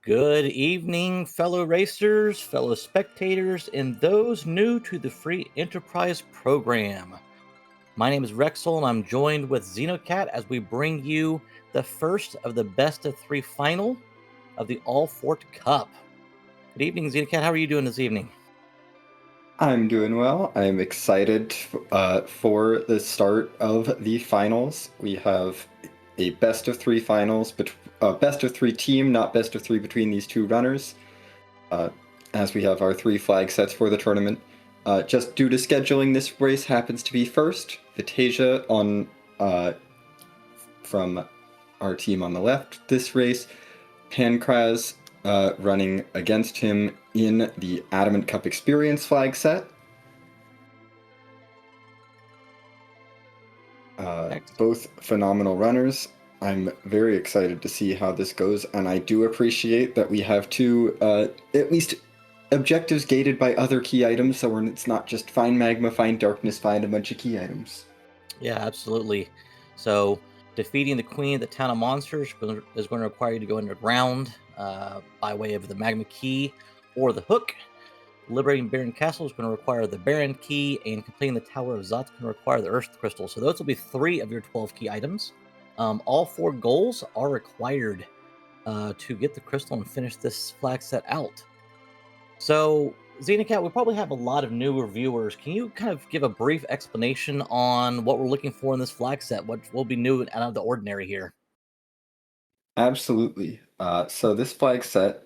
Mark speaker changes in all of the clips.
Speaker 1: Good evening, fellow racers, fellow spectators, and those new to the free enterprise program. My name is Rexel, and I'm joined with Xenocat as we bring you the first of the best of three final of the All Fort Cup. Good evening, Xenocat. How are you doing this evening?
Speaker 2: I'm doing well. I'm excited for the start of the finals. We have a best of three finals, but best of three team, not best of three between these two runners, as we have our three flag sets for the tournament. Just due to scheduling, this race happens to be first. Vitasia on from our team on the left this race. xPankraz running against him in the Adamant Cup Experience flag set. Both phenomenal runners. I'm very excited to see how this goes, and I do appreciate that we have two, at least, objectives gated by other key items, so it's not just find magma, find darkness, find a bunch of key items.
Speaker 1: Yeah, absolutely. So, defeating the Queen of the Town of Monsters is going to require you to go underground by way of the Magma Key or the Hook. Liberating Baron Castle is going to require the Baron Key, and completing the Tower of Zot is going to require the Earth Crystal. So those will be 3 of your 12 key items. All 4 goals are required to get the crystal and finish this flag set out. So, Xenocat, we probably have a lot of newer viewers. Can you kind of give a brief explanation on what we're looking for in this flag set? What will be new and out of the ordinary here?
Speaker 2: Absolutely. So this flag set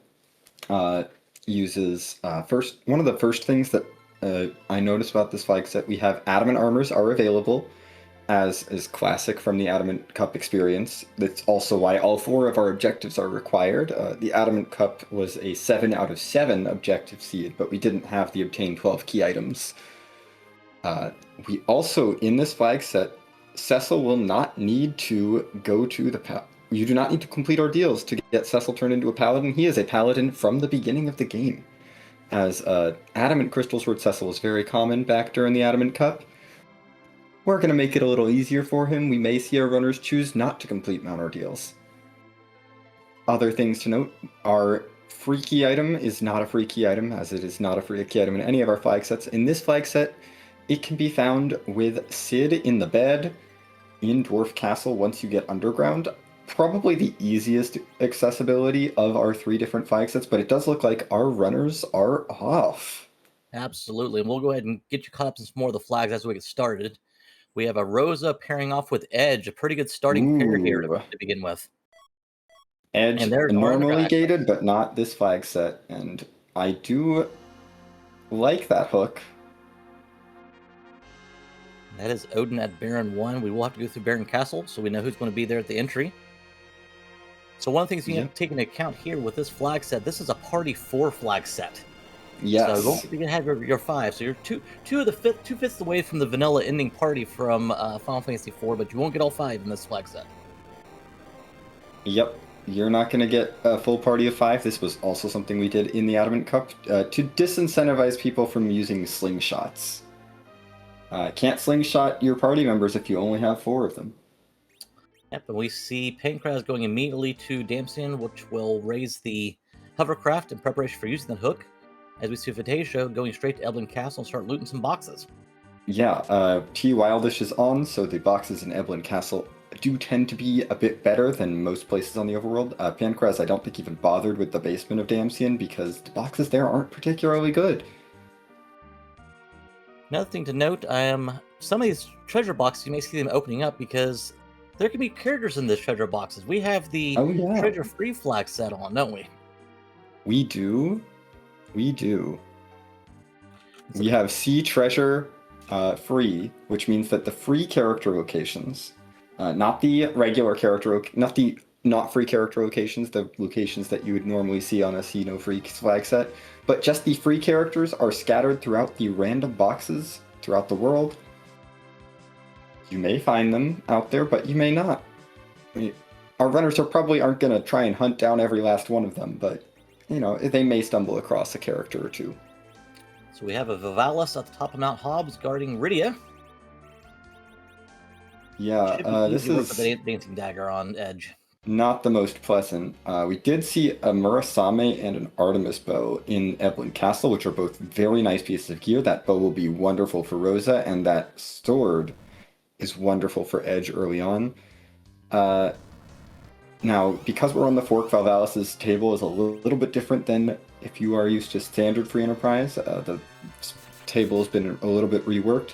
Speaker 2: uses first one of the first things that I noticed about this flag set. We have adamant armors are available, as is classic from the Adamant Cup experience. That's also why all 4 of our objectives are required. The Adamant Cup was a 7 out of 7 objective seed, but we didn't have the obtain 12 key items. We also, in this flag set, Cecil will not need to go to the you do not need to complete ordeals to get Cecil turned into a paladin. He is a paladin from the beginning of the game. As Adamant Crystal Sword Cecil was very common back during the Adamant Cup. We're going to make it a little easier for him. We may see our runners choose not to complete Mount Ordeals. Other things to note, our free key item is not a free key item, as it is not a free key item in any of our flag sets. In this flag set, it can be found with Sid in the bed in Dwarf Castle once you get underground. Probably the easiest accessibility of our 3 different flag sets, but it does look like our runners are off.
Speaker 1: Absolutely. And we'll go ahead and get you caught up in some more of the flags as we get started. We have a Rosa pairing off with Edge, a pretty good starting pair here to begin with.
Speaker 2: Edge
Speaker 1: And there's
Speaker 2: normally gated, but not this flag set, and I do like that hook.
Speaker 1: That is Odin at Baron 1. We will have to go through Baron Castle, so we know who's going to be there at the entry. So one of the things you have to take into account here with this flag set, this is a party 4 flag set.
Speaker 2: Yes.
Speaker 1: So don't forget to have your 5. So you're two fifths away from the vanilla ending party from Final Fantasy IV, but you won't get all 5 in this flag set.
Speaker 2: Yep. You're not going to get a full party of 5. This was also something we did in the Adamant Cup to disincentivize people from using slingshots. Can't slingshot your party members if you only have 4 of them.
Speaker 1: Yep, and we see xPankraz going immediately to Damson, which will raise the hovercraft in preparation for using the hook. As we see Vitasia going straight to Eblin Castle and start looting some boxes.
Speaker 2: Yeah, T Wildish is on, so the boxes in Eblin Castle do tend to be a bit better than most places on the overworld. xPankraz, I don't think even bothered with the basement of Damson because the boxes there aren't particularly good.
Speaker 1: Another thing to note, some of these treasure boxes, you may see them opening up because there can be characters in these treasure boxes. We have the treasure free flag set on, don't we?
Speaker 2: We do. We do. We have Sea Treasure free, which means that the free character locations, not the regular character, not free character locations, the locations that you would normally see on a See No Free flag set, but just the free characters are scattered throughout the random boxes throughout the world. You may find them out there, but you may not. Our runners aren't going to try and hunt down every last one of them, but they may stumble across a character or 2.
Speaker 1: So we have a Vivalis at the top of Mount Hobbs guarding Rydia.
Speaker 2: Yeah,
Speaker 1: this is the dancing dagger on Edge.
Speaker 2: not the most pleasant. We did see a Murasame and an Artemis bow in Evelyn Castle, which are both very nice pieces of gear. That bow will be wonderful for Rosa, and that sword is wonderful for Edge early on. Now, because we're on the fork, Valvalis's table is a little bit different than if you are used to standard free enterprise. The table has been a little bit reworked.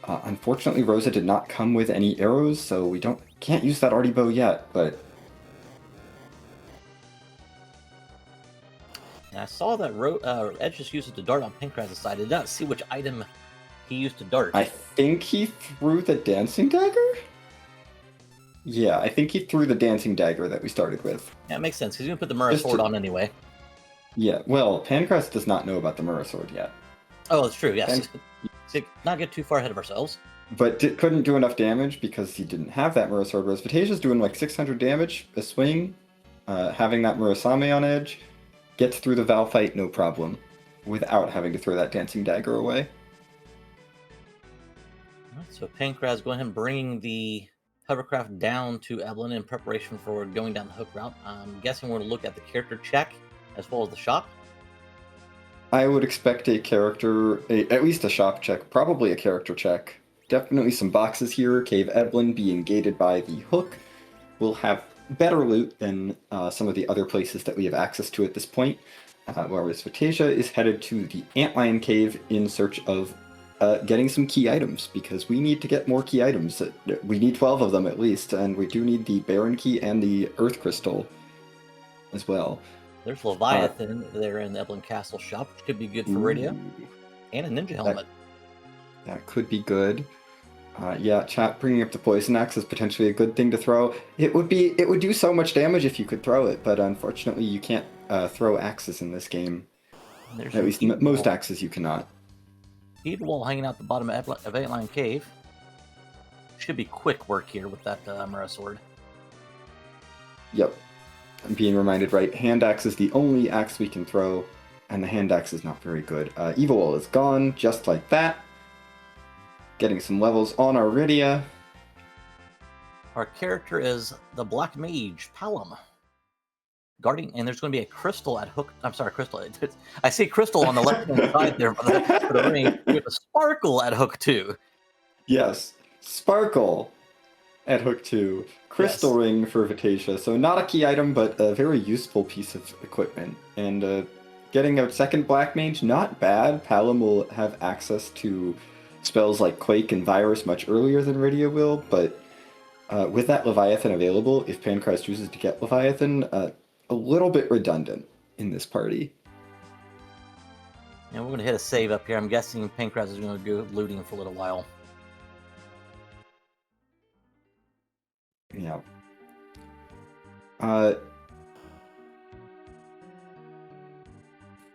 Speaker 2: Unfortunately, Rosa did not come with any arrows, so we can't use that arty bow yet, but...
Speaker 1: And I saw that Edge just used it to dart on Pankraz's side. I did not see which item he used to dart.
Speaker 2: I think he threw the dancing dagger? Yeah, I think he threw the dancing dagger that we started with.
Speaker 1: Yeah, it makes sense. He's going to put the Mura sword on anyway.
Speaker 2: Yeah, well, Pankraz does not know about the Mura sword yet.
Speaker 1: Oh, that's true, yes. Not get too far ahead of ourselves.
Speaker 2: But couldn't do enough damage because he didn't have that Mura sword. Whereas Vitasia's doing like 600 damage a swing. Having that Murasame on Edge gets through the Val fight no problem without having to throw that dancing dagger away.
Speaker 1: Right, so Pankraz going ahead and bringing the hovercraft down to Evelyn in preparation for going down the hook route. I'm guessing we're going to look at the character check as well as the shop.
Speaker 2: I would expect a character, at least a shop check, probably a character check. Definitely some boxes here. Cave Evelyn being gated by the hook will have better loot than some of the other places that we have access to at this point. Whereas Vitasia is headed to the Antlion Cave in search of getting some key items, because we need to get more key items. We need 12 of them at least, and we do need the Baron Key and the Earth Crystal as well.
Speaker 1: There's Leviathan there in the Evelyn Castle shop, which could be good for radio. And a ninja helmet.
Speaker 2: That could be good. Yeah, chat bringing up the poison axe is potentially a good thing to throw. It would do so much damage if you could throw it, but unfortunately you can't throw axes in this game. At least most axes you cannot.
Speaker 1: Heat wall hanging out the bottom of Antlion Cave. Should be quick work here with that Mura sword.
Speaker 2: Yep. I'm being reminded, right? Hand axe is the only axe we can throw, and the hand axe is not very good. Evil wall is gone, just like that. Getting some levels on our Rydia.
Speaker 1: Our character is the Black Mage, Palom. Guarding, and there's going to be a crystal at hook. I'm sorry, crystal. I see crystal on the left-hand side there for the ring. We have a sparkle at hook 2.
Speaker 2: Yes, sparkle at hook 2. Crystal ring for Vitasia. So not a key item, but a very useful piece of equipment. And getting a second Black Mage, not bad. Palom will have access to spells like Quake and Virus much earlier than Rydia will, but with that Leviathan available, if Pankraz chooses to get Leviathan, a little bit redundant in this party.
Speaker 1: And we're going to hit a save up here. I'm guessing Pankraz is going to go looting for a little while.
Speaker 2: Yeah.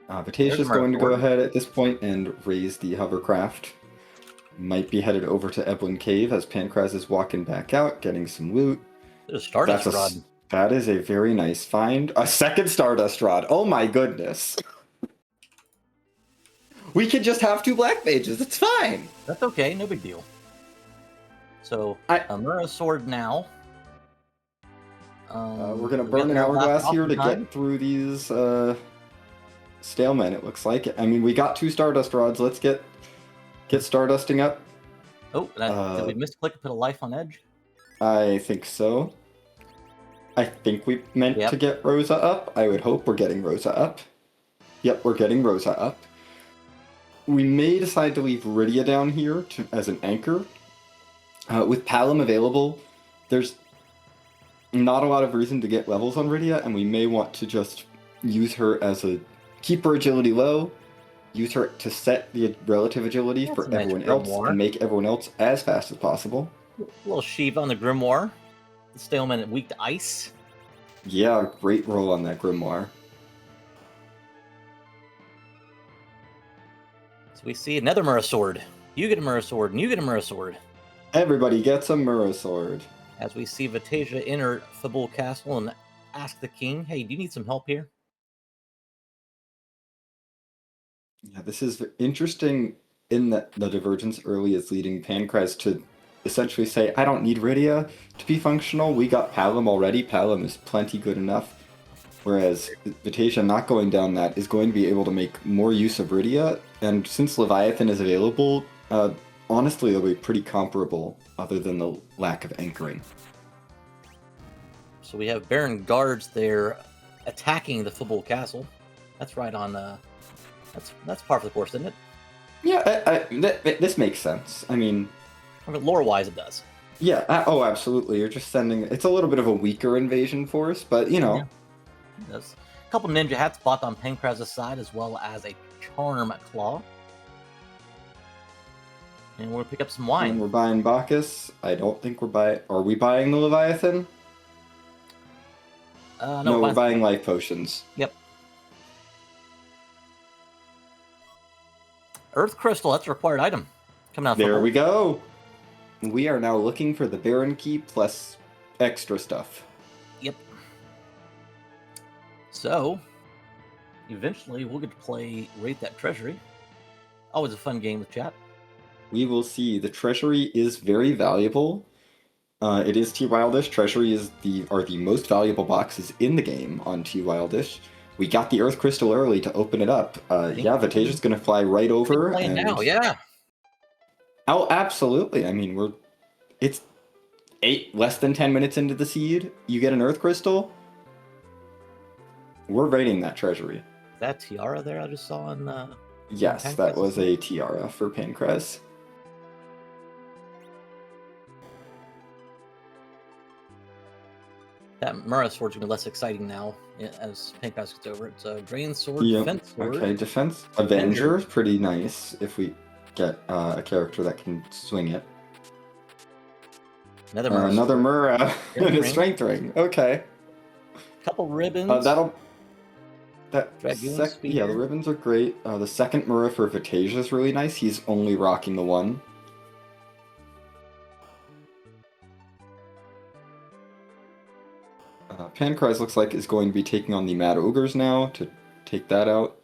Speaker 2: Vitasia's going to go ahead at this point and raise the hovercraft. Might be headed over to Evelyn Cave as Pankraz is walking back out, getting some loot.
Speaker 1: There's a Stardust Rod.
Speaker 2: That is a very nice find. A second Stardust Rod. Oh my goodness. We could just have 2 Black Mages. It's fine.
Speaker 1: That's okay. No big deal. So, a Mura sword now.
Speaker 2: We're going to burn an hourglass here to get through these stalemen, it looks like. I mean, we got 2 Stardust Rods. Let's get Stardusting up.
Speaker 1: Oh, did we misclick and put a life on Edge?
Speaker 2: I think so. I think we meant to get Rosa up. I would hope we're getting Rosa up. Yep, we're getting Rosa up. We may decide to leave Rydia down here as an anchor. With Palom available, there's not a lot of reason to get levels on Rydia, and we may want to just use her as keep her agility low, use her to set the relative agility for everyone else, and make everyone else as fast as possible.
Speaker 1: A little Shiva on the Grimoire. The Staleman weak to ice.
Speaker 2: Yeah, great roll on that Grimoire.
Speaker 1: So we see another Mura sword. You get a Mura sword, and you get a Mura sword.
Speaker 2: Everybody gets a Mura sword.
Speaker 1: As we see Vitasia enter Fabul Castle and ask the king, hey, do you need some help here?
Speaker 2: Yeah, this is interesting in that the divergence early is leading Pankraz to essentially say, I don't need Rydia to be functional. We got Palom already. Palom is plenty good enough. Whereas Vitasia not going down that is going to be able to make more use of Rydia, and since Leviathan is available, honestly they'll be pretty comparable other than the lack of anchoring.
Speaker 1: So we have Baron guards there attacking the football castle. That's right on. That's par for the course, isn't it?
Speaker 2: Yeah, this makes sense. I mean,
Speaker 1: lore-wise, it does.
Speaker 2: Yeah. Oh, absolutely. You're just sending. It's a little bit of a weaker invasion force, but you know.
Speaker 1: Yeah, it does. A couple ninja hats bought on xPankraz's side, as well as a charm claw. And we'll pick up some wine.
Speaker 2: And we're buying Bacchus. I don't think we're buying. Are we buying the Leviathan? No, we're buying life potions.
Speaker 1: Yep. Earth crystal. That's a required item. Coming out.
Speaker 2: There we go. We are now looking for the Baron key plus extra stuff.
Speaker 1: Yep. So, eventually we'll get to play Rate That Treasury. Always a fun game with chat.
Speaker 2: We will see. The Treasury is very valuable. It is T Wildish. Treasury are the most valuable boxes in the game on T Wildish. We got the Earth Crystal early to open it up. Yeah, Vitasia's going to fly right over.
Speaker 1: And now, yeah.
Speaker 2: Oh, absolutely. I mean, it's less than 10 minutes into the seed. You get an Earth Crystal. We're raiding that Treasury.
Speaker 1: That tiara there I just saw on.
Speaker 2: Yes, that was a tiara for xPankraz.
Speaker 1: That Mura sword's gonna be less exciting now as xPankraz gets over it. So Drain sword,
Speaker 2: Yep.
Speaker 1: defense sword.
Speaker 2: Okay, defense. Avenger is pretty nice if we get a character that can swing it.
Speaker 1: Another
Speaker 2: Mura and a strength ring. Okay.
Speaker 1: Couple ribbons.
Speaker 2: Yeah, the ribbons are great. The second Mura for Vitasia is really nice. He's only rocking the one. xPankraz looks like is going to be taking on the Mad Ogres now to take that out.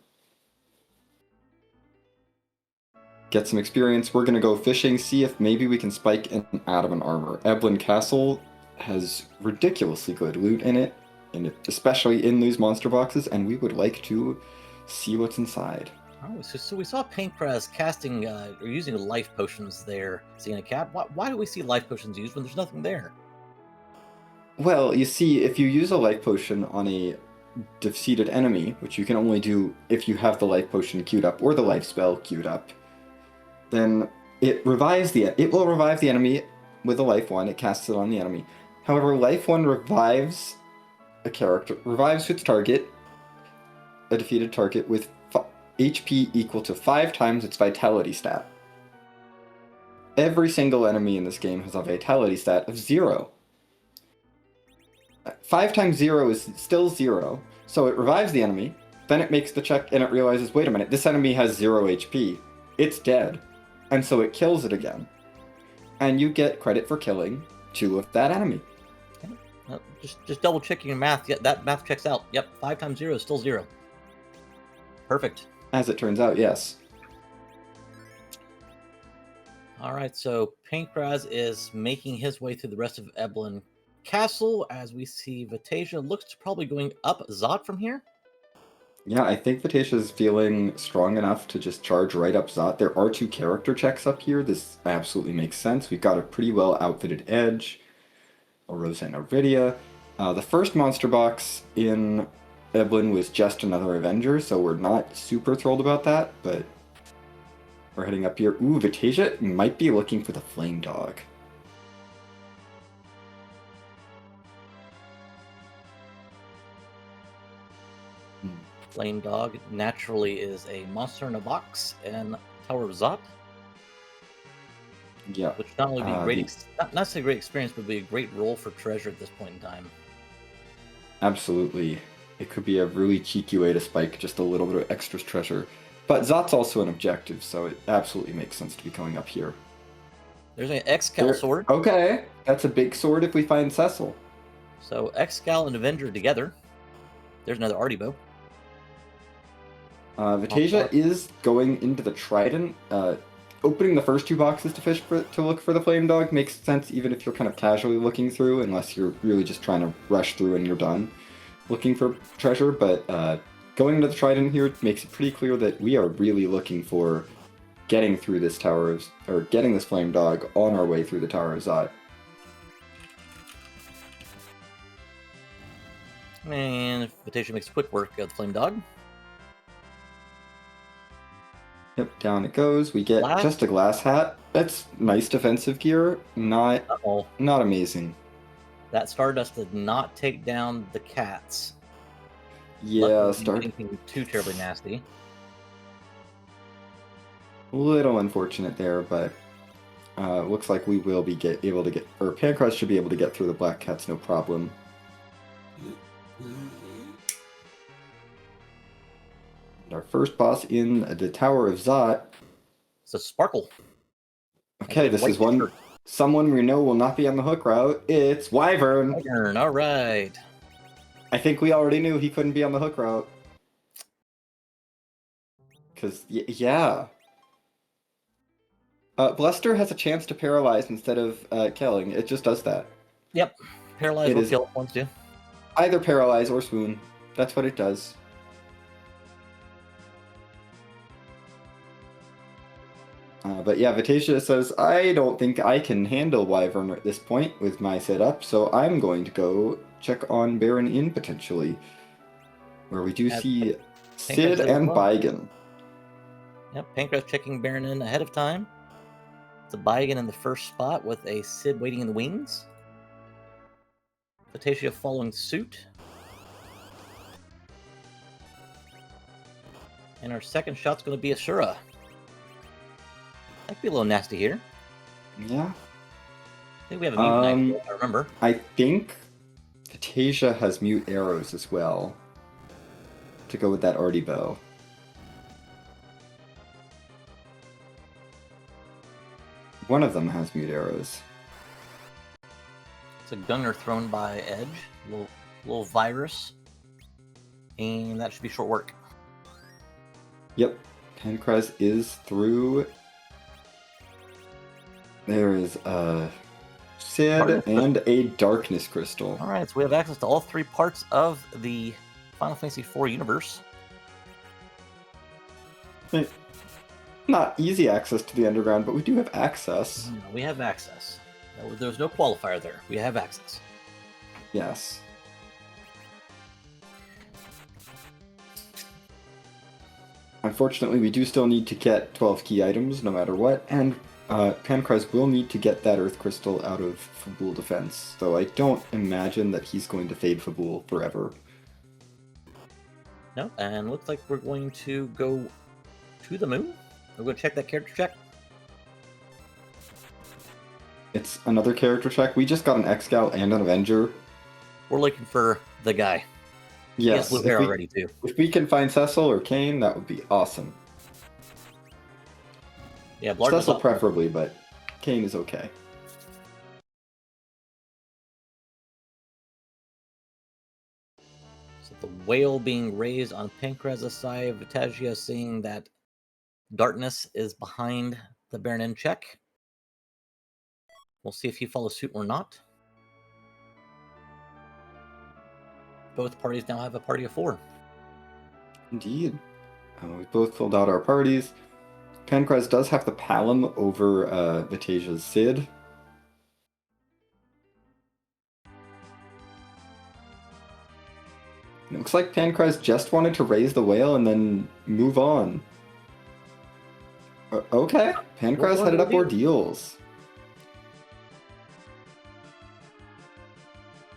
Speaker 2: Get some experience. We're going to go fishing, see if maybe we can spike an adamant armor. Eblan Castle has ridiculously good loot in it, especially in these monster boxes, and we would like to see what's inside.
Speaker 1: Oh, so we saw xPankraz casting or using life potions there, seeing a cat. Why do we see life potions used when there's nothing there?
Speaker 2: Well, you see, if you use a life potion on a defeated enemy, which you can only do if you have the life potion queued up or the life spell queued up, then it will revive the enemy with a life one. It casts it on the enemy. However, life one revives its target, a defeated target, with HP equal to 5 times its vitality stat. Every single enemy in this game has a vitality stat of 0. 5 times 0 is still 0, so it revives the enemy, then it makes the check and it realizes, wait a minute, this enemy has 0 HP. It's dead. And so it kills it again. And you get credit for killing 2 of that enemy.
Speaker 1: Okay. Just double checking your math. Yeah, that math checks out. Yep, 5 times 0 is still 0. Perfect.
Speaker 2: As it turns out, yes.
Speaker 1: Alright, so xPankraz is making his way through the rest of Eblan Castle, as we see Vitasia looks to probably going up Zot from here.
Speaker 2: Yeah, I think Vitasia is feeling strong enough to just charge right up Zot. There are 2 character checks up here. This absolutely makes sense. We've got a pretty well outfitted Edge, a Rosa and a Rydia. The first monster box in Eblan was just another Avenger, so we're not super thrilled about that, but we're heading up here. Ooh, Vitasia might be looking for the Flame Dog.
Speaker 1: Flame Dog naturally is a monster in a box and Tower of Zot.
Speaker 2: Yeah.
Speaker 1: Which not only be not necessarily a great experience, but be a great role for treasure at this point in time.
Speaker 2: Absolutely. It could be a really cheeky way to spike just a little bit of extra treasure. But Zot's also an objective, so it absolutely makes sense to be going up here.
Speaker 1: There's an Xcal sword.
Speaker 2: Okay, that's a big sword if we find Cecil.
Speaker 1: So Xcal and Avenger together. There's another Artie bow.
Speaker 2: Vitasia is going into the Trident. opening the first 2 boxes to look for the flame dog makes sense, even if you're kind of casually looking through, unless you're really just trying to rush through and you're done looking for treasure. But going into the trident here makes it pretty clear that we are really looking for getting through this or getting this flame dog on our way through the Tower of Zot.
Speaker 1: And Vitasia makes quick work of the flame dog.
Speaker 2: Yep, down it goes. We get just a glass hat. That's nice defensive gear. Not amazing.
Speaker 1: That Stardust did not take down the cats.
Speaker 2: Yeah,
Speaker 1: anything too terribly nasty.
Speaker 2: A little unfortunate there, but looks like we will be able to get, or Pankraz should be able to get through the black cats no problem. And our first boss in the Tower of Zot.
Speaker 1: It's a Sparkle.
Speaker 2: Okay, this is someone we know will not be on the hook route. It's Wyvern.
Speaker 1: Wyvern, all right.
Speaker 2: I think we already knew he couldn't be on the hook route. Because, yeah. Bluster has a chance to paralyze instead of killing. It just does that.
Speaker 1: Yep. Paralyze will kill once too.
Speaker 2: Either paralyze or swoon. That's what it does. But yeah, Vitasia says, I don't think I can handle Wyvern at this point with my setup, so I'm going to go check on Baron Inn potentially, where we do see Sid and Baigan.
Speaker 1: Yep, Pankraz checking Baron Inn ahead of time. It's a Baigan in the first spot with a Sid waiting in the wings. Vitasia following suit. And our second shot's going to be Asura. That could be a little nasty here.
Speaker 2: Yeah.
Speaker 1: I think we have a mute knife, I remember.
Speaker 2: I think Vitasia has mute arrows as well. To go with that arty bow. One of them has mute arrows.
Speaker 1: It's a gunner thrown by Edge. Little virus. And that should be short work.
Speaker 2: Yep. Pankraz is through. There is a Sid and a Darkness Crystal.
Speaker 1: Alright, so we have access to all 3 parts of the Final Fantasy IV universe.
Speaker 2: Not easy access to the underground, but we do have access.
Speaker 1: No, we have access. There's no qualifier there. We have access.
Speaker 2: Yes. Unfortunately, we do still need to get 12 key items no matter what, and Pankraz will need to get that Earth Crystal out of Fabul defense, though I don't imagine that he's going to fade Fabul forever.
Speaker 1: No, and looks like we're going to go to the moon. We're going to check that character check.
Speaker 2: It's another character check. We just got an Excal and an Avenger.
Speaker 1: We're looking for the guy.
Speaker 2: Yes.
Speaker 1: He has blue hair already, too.
Speaker 2: If we can find Cecil or Kane, that would be awesome.
Speaker 1: Yeah,
Speaker 2: Cecil preferably, but Kane is okay.
Speaker 1: So the whale being raised on Pankraz's side, Vitasia seeing that darkness is behind the Baron Inn check. We'll see if he follows suit or not. Both parties now have a party of 4.
Speaker 2: Indeed. We both filled out our parties. Pankraz does have the Palom over Vitasia's Sid. It looks like Pankraz just wanted to raise the whale and then move on. Okay, Pankraz headed up Ordeals.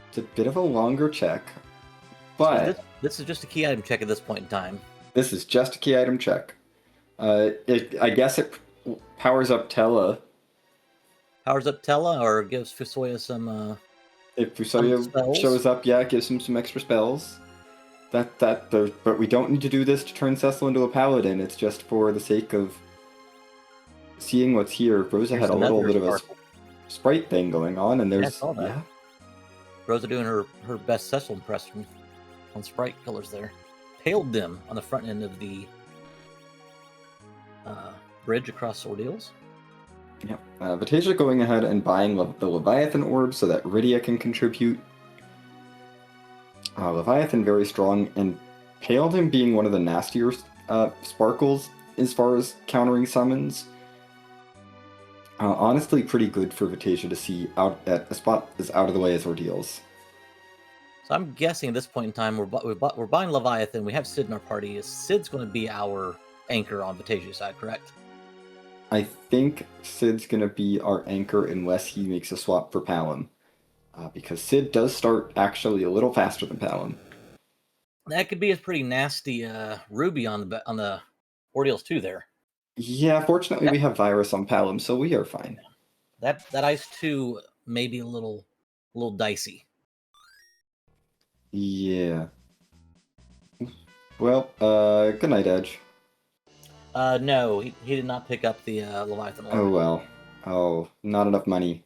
Speaker 2: It's a bit of a longer check, but...
Speaker 1: So this is just a key item check at this point in time.
Speaker 2: This is just a key item check. I guess it powers up Tella.
Speaker 1: Powers up Tella, or gives Fusoya some...
Speaker 2: if Fusoya shows up, yeah, it gives him some extra spells. But we don't need to do this to turn Cecil into a paladin. It's just for the sake of seeing what's here. Rosa had a little bit of a sprite thing going on, and there's... Yeah.
Speaker 1: Rosa doing her best Cecil impression on sprite colors there. Pale dim on the front end of the bridge across Ordeals.
Speaker 2: Yep. Vitasia going ahead and buying the Leviathan orb so that Rydia can contribute. Leviathan very strong, and Paladin being one of the nastier sparkles as far as countering summons. Honestly, pretty good for Vitasia to see out at a spot as out of the way as Ordeals.
Speaker 1: So I'm guessing at this point in time, we're buying Leviathan. We have Sid in our party. Sid's going to be our anchor on Vitasia's side, correct?
Speaker 2: I think Sid's going to be our anchor unless he makes a swap for Palom. Because Sid does start actually a little faster than Palom.
Speaker 1: That could be a pretty nasty Ruby on the Ordeals too there.
Speaker 2: Yeah, fortunately we have Virus on Palom, so we are fine.
Speaker 1: That Ice 2 may be a little dicey.
Speaker 2: Yeah. Well, good night, Edge.
Speaker 1: No, he did not pick up the Leviathan orb.
Speaker 2: Oh well. Oh, not enough money.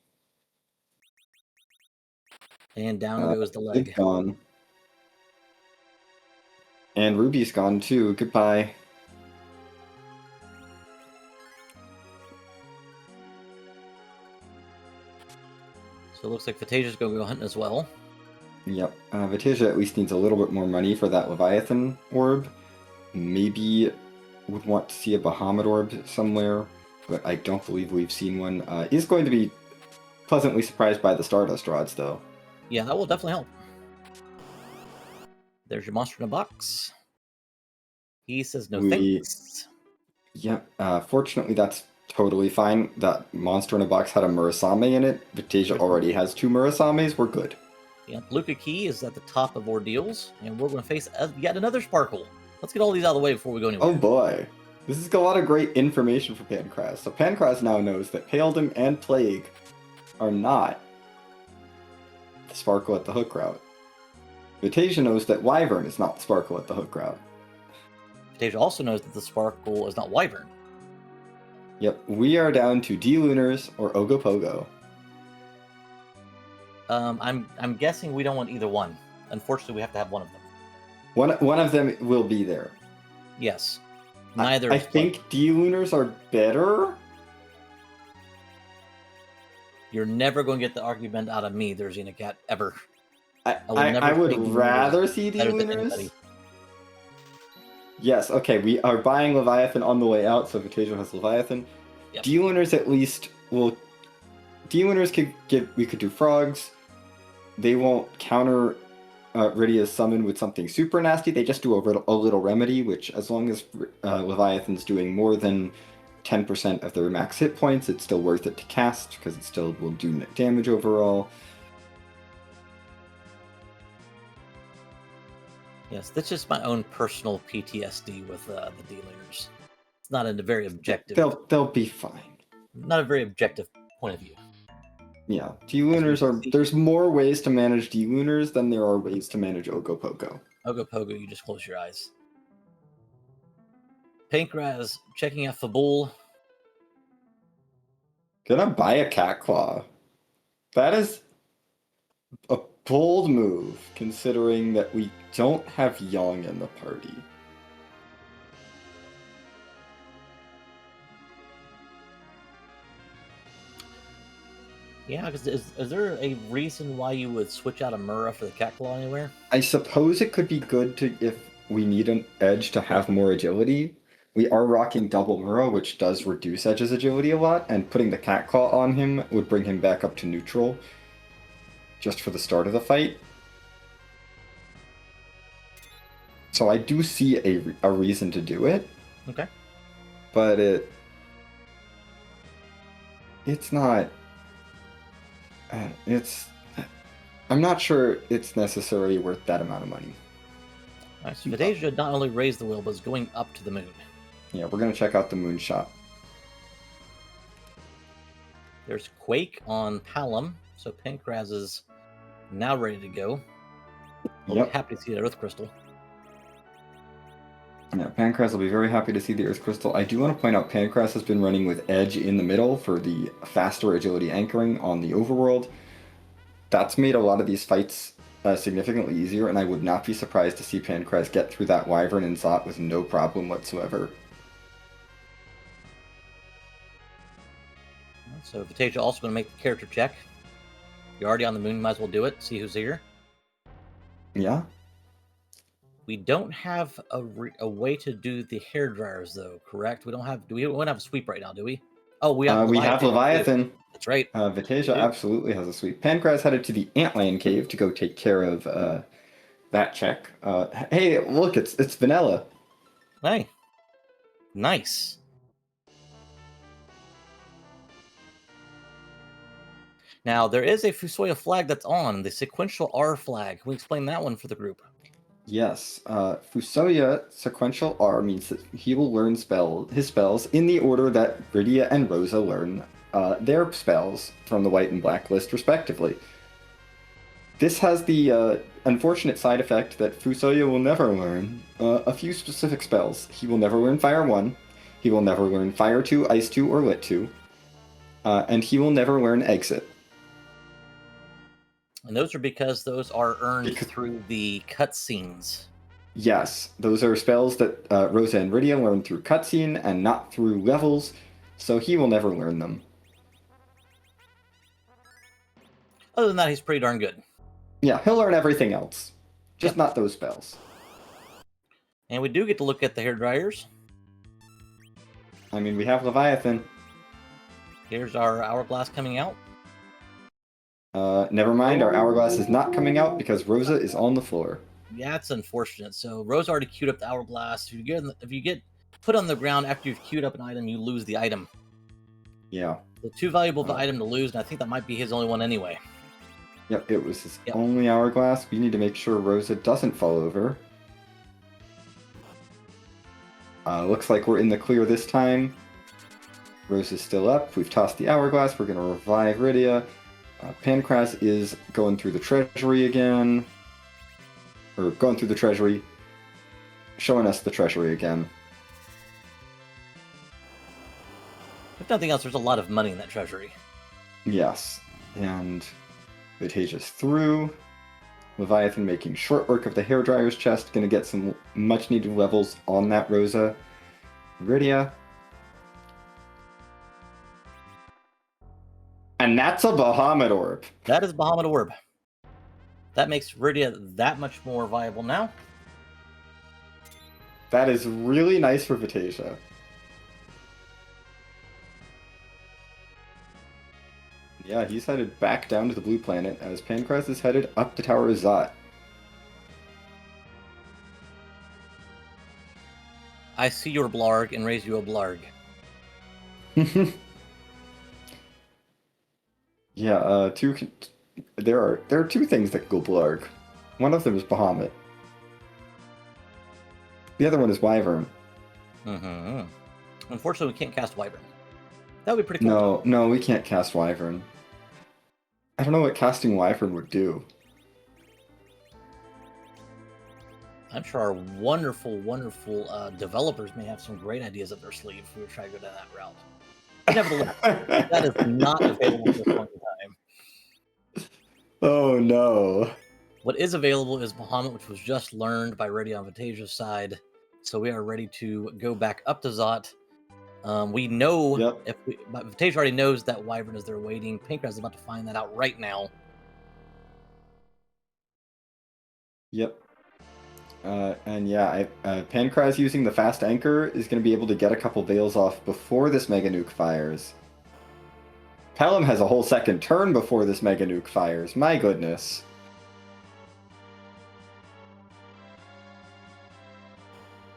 Speaker 1: And down goes the leg.
Speaker 2: It's gone. And Ruby's gone too. Goodbye.
Speaker 1: So it looks like Vitasia's going to go hunting as well.
Speaker 2: Yep. Vitasia at least needs a little bit more money for that Leviathan orb. Maybe would want to see a Bahamut orb somewhere, but I don't believe we've seen one. Is going to be pleasantly surprised by the Stardust Rods, though.
Speaker 1: Yeah, that will definitely help. There's your monster in a box. He says no thanks.
Speaker 2: Yep. Fortunately, that's totally fine. That monster in a box had a Murasame in it. Vitasia already has 2 Murasames. We're good.
Speaker 1: Yep. Luca Key is at the top of Ordeals, and we're going to face yet another Sparkle. Let's get all these out of the way before we go anywhere.
Speaker 2: Oh boy. This is a lot of great information for Pankraz. So Pankraz now knows that Paladin and Plague are not the Sparkle at the hook route. Vitasia knows that Wyvern is not the Sparkle at the hook route.
Speaker 1: Vitasia also knows that the Sparkle is not Wyvern.
Speaker 2: Yep, we are down to D-Lunars or Ogopogo.
Speaker 1: I'm guessing we don't want either one. Unfortunately, we have to have one of them.
Speaker 2: One of them will be there.
Speaker 1: Yes. Neither.
Speaker 2: I think D-Lunars are better.
Speaker 1: You're never going to get the argument out of me, there's Xenocat, ever.
Speaker 2: I would rather see D-Lunars. Yes, okay, we are buying Leviathan on the way out, so Vitasia has Leviathan. Yep. D-Lunars at least will... D-Lunars we could do frogs. They won't counter Rydia's summon with something super nasty. They just do a little remedy, which as long as Leviathan's doing more than 10% of their max hit points, it's still worth it to cast, because it still will do damage overall.
Speaker 1: Yes, that's just my own personal PTSD with the D-Lunars. It's not a very objective...
Speaker 2: They'll be fine.
Speaker 1: Not a very objective point of view.
Speaker 2: Yeah, D-Lunars are... There's more ways to manage D-Lunars than there are ways to manage Ogopogo.
Speaker 1: Ogopogo, you just close your eyes. Pankraz checking out Fabul.
Speaker 2: Gonna buy a Cat Claw. That is a bold move, considering that we don't have Yang in the party.
Speaker 1: Yeah, because is there a reason why you would switch out a Mura for the Cat Claw anywhere?
Speaker 2: I suppose it could be good to if we need an Edge to have more agility. We are rocking double Mura, which does reduce Edge's agility a lot, and putting the Cat Claw on him would bring him back up to neutral just for the start of the fight. So I do see a reason to do it.
Speaker 1: Okay.
Speaker 2: But it's not... I'm not sure it's necessarily worth that amount of money.
Speaker 1: Alright, so Vitasia not only raised the wheel, but is going up to the moon.
Speaker 2: Yeah, we're going to check out the moonshot.
Speaker 1: There's Quake on Palom, so Pankraz is now ready to go. We'll be happy to see that Earth Crystal.
Speaker 2: Yeah, Pankraz will be very happy to see the Earth Crystal. I do want to point out Pankraz has been running with Edge in the middle for the faster agility anchoring on the overworld. That's made a lot of these fights significantly easier, and I would not be surprised to see Pankraz get through that Wyvern and Zot with no problem whatsoever.
Speaker 1: So Vitasia also going to make the character check. You're already on the moon, might as well do it. See who's here.
Speaker 2: Yeah.
Speaker 1: We don't have a way to do the hair dryers though, correct? We don't have. We don't have a sweep right now, do we? Oh, we have.
Speaker 2: We have Leviathan.
Speaker 1: That's right.
Speaker 2: Vitasia absolutely has a sweep. Pankraz headed to the Antlion Cave to go take care of that check. Hey, look, it's Vanilla.
Speaker 1: Hey, nice. Now there is a Fusoya flag that's on the sequential R flag. Can we explain that one for the group?
Speaker 2: Yes, Fusoya sequential R means that he will learn his spells in the order that Rydia and Rosa learn their spells from the white and black list, respectively. This has the unfortunate side effect that Fusoya will never learn a few specific spells. He will never learn Fire 1, he will never learn Fire 2, Ice 2, or Lit 2, and he will never learn Exit.
Speaker 1: And those are because those are earned through the cutscenes.
Speaker 2: Yes, those are spells that Rosa and Rydia learn through cutscene and not through levels, so he will never learn them.
Speaker 1: Other than that, he's pretty darn good.
Speaker 2: Yeah, he'll learn everything else, just not those spells.
Speaker 1: And we do get to look at the hair dryers.
Speaker 2: I mean, we have Leviathan.
Speaker 1: Here's our hourglass coming out.
Speaker 2: Never mind, our hourglass is not coming out because Rosa is on the floor.
Speaker 1: Yeah, that's unfortunate. So Rosa already queued up the hourglass. If you get put on the ground after you've queued up an item, you lose the item.
Speaker 2: Yeah.
Speaker 1: So too valuable of an item to lose, and I think that might be his only one anyway.
Speaker 2: Yep, it was his only hourglass. We need to make sure Rosa doesn't fall over. Looks like we're in the clear this time. Rosa's still up. We've tossed the hourglass. We're going to revive Rydia. Pankraz is going through the Treasury again. Or going through the Treasury. Showing us the Treasury again.
Speaker 1: If nothing else, there's a lot of money in that Treasury.
Speaker 2: Yes. And Vitasia's through. Leviathan making short work of the hairdryer's chest. Gonna get some much needed levels on that Rosa. Rydia. And that's a Bahamut Orb.
Speaker 1: That is Bahamut Orb. That makes Rydia that much more viable now.
Speaker 2: That is really nice for Vitasia. Yeah, he's headed back down to the blue planet as Pankraz is headed up the Tower of Zot.
Speaker 1: I see your blarg and raise you a blarg.
Speaker 2: Yeah, there are two things that go blarg. One of them is Bahamut. The other one is Wyvern.
Speaker 1: Mm-hmm. Unfortunately, we can't cast Wyvern. That would be pretty cool.
Speaker 2: No, we can't cast Wyvern. I don't know what casting Wyvern would do.
Speaker 1: I'm sure our wonderful, wonderful developers may have some great ideas up their sleeve if we try to go down that route. Nevertheless, that is not available at this point in time.
Speaker 2: Oh no.
Speaker 1: What is available is Bahamut, which was just learned by Rydia on Vitasia's side. So we are ready to go back up to Zot. We know but Vitasia already knows that Wyvern is there waiting. Pankraz is about to find that out right now.
Speaker 2: Yep. And yeah, Pankraz using the fast anchor is going to be able to get a couple veils off before this Mega Nuke fires. Pelham has a whole second turn before this Mega Nuke fires. My goodness.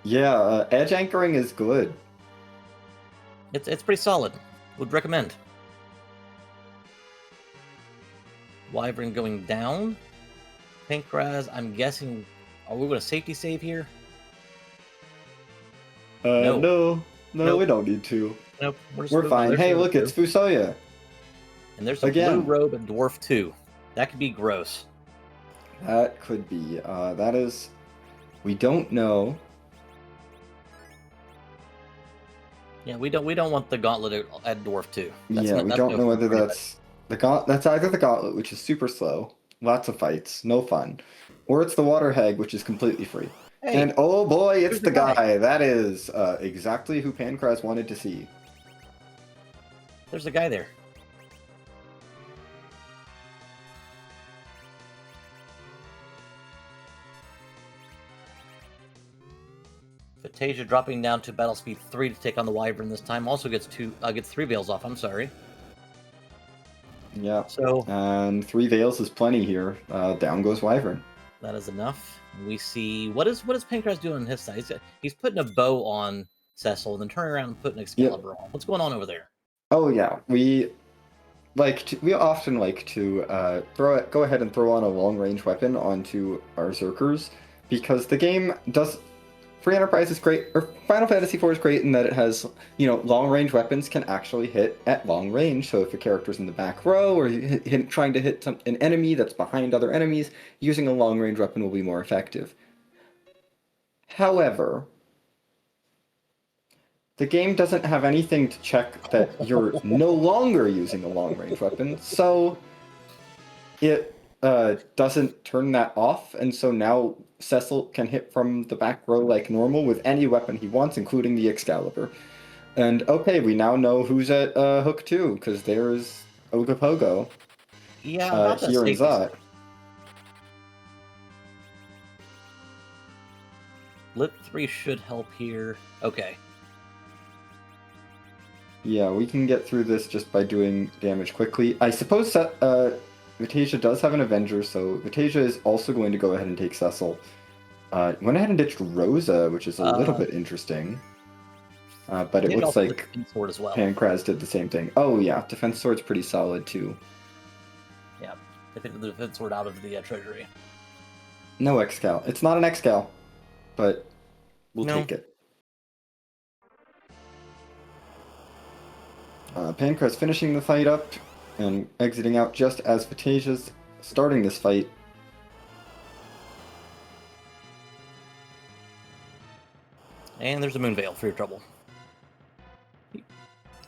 Speaker 2: Yeah, edge anchoring is good.
Speaker 1: It's pretty solid. Would recommend. Wyvern going down. Pankraz, I'm guessing. Are we going to safety save here?
Speaker 2: No, we don't need to.
Speaker 1: Nope,
Speaker 2: we're fine. Hey, look, it's Fusoya.
Speaker 1: And there's a blue robe and dwarf too. That could be gross.
Speaker 2: That could be. That is. We don't know.
Speaker 1: Yeah, we don't want the gauntlet at dwarf too.
Speaker 2: We don't know whether that's that's either the gauntlet, which is super slow, lots of fights, no fun, or it's the water hag, which is completely free. Hey, and oh boy, it's the guy. That is exactly who Pankraz wanted to see.
Speaker 1: There's a guy there. Vitasia dropping down to battle speed 3 to take on the Wyvern this time. Also gets 3 Veils off. I'm sorry.
Speaker 2: Yeah.
Speaker 1: So
Speaker 2: and 3 Veils is plenty here. Down goes Wyvern.
Speaker 1: that is enough. We see what is Pankraz doing on his side. He's putting a bow on Cecil, and then turning around and putting Excalibur on. What's going on over there?
Speaker 2: Oh yeah, we often like to go ahead and throw on a long range weapon onto our Zerkers, because the game does. Free Enterprise is great, or Final Fantasy IV is great in that it has, long range weapons can actually hit at long range. So if a character's in the back row or trying to hit an enemy that's behind other enemies, using a long range weapon will be more effective. However, the game doesn't have anything to check that you're no longer using a long range weapon, so it doesn't turn that off, and so now Cecil can hit from the back row like normal with any weapon he wants, including the Excalibur. And okay, we now know who's at Hook 2, because there's Ogopogo.
Speaker 1: Yeah, about the
Speaker 2: here in
Speaker 1: safety
Speaker 2: Zot.
Speaker 1: side. Lip 3 should help here. Okay.
Speaker 2: Yeah, we can get through this just by doing damage quickly. I suppose Vitasia does have an Avenger, so Vitasia is also going to go ahead and take Cecil. Went ahead and ditched Rosa, which is a little bit interesting. But it looks like
Speaker 1: sword as well.
Speaker 2: Pankraz did the same thing. Oh yeah, Defense Sword's pretty solid too.
Speaker 1: Yeah, they picked the Defense Sword out of the Treasury.
Speaker 2: No Excal. It's not an Excal, but we'll take it. Pankraz finishing the fight up and exiting out just as Vitasia's starting this fight.
Speaker 1: And there's a Moonveil for your trouble.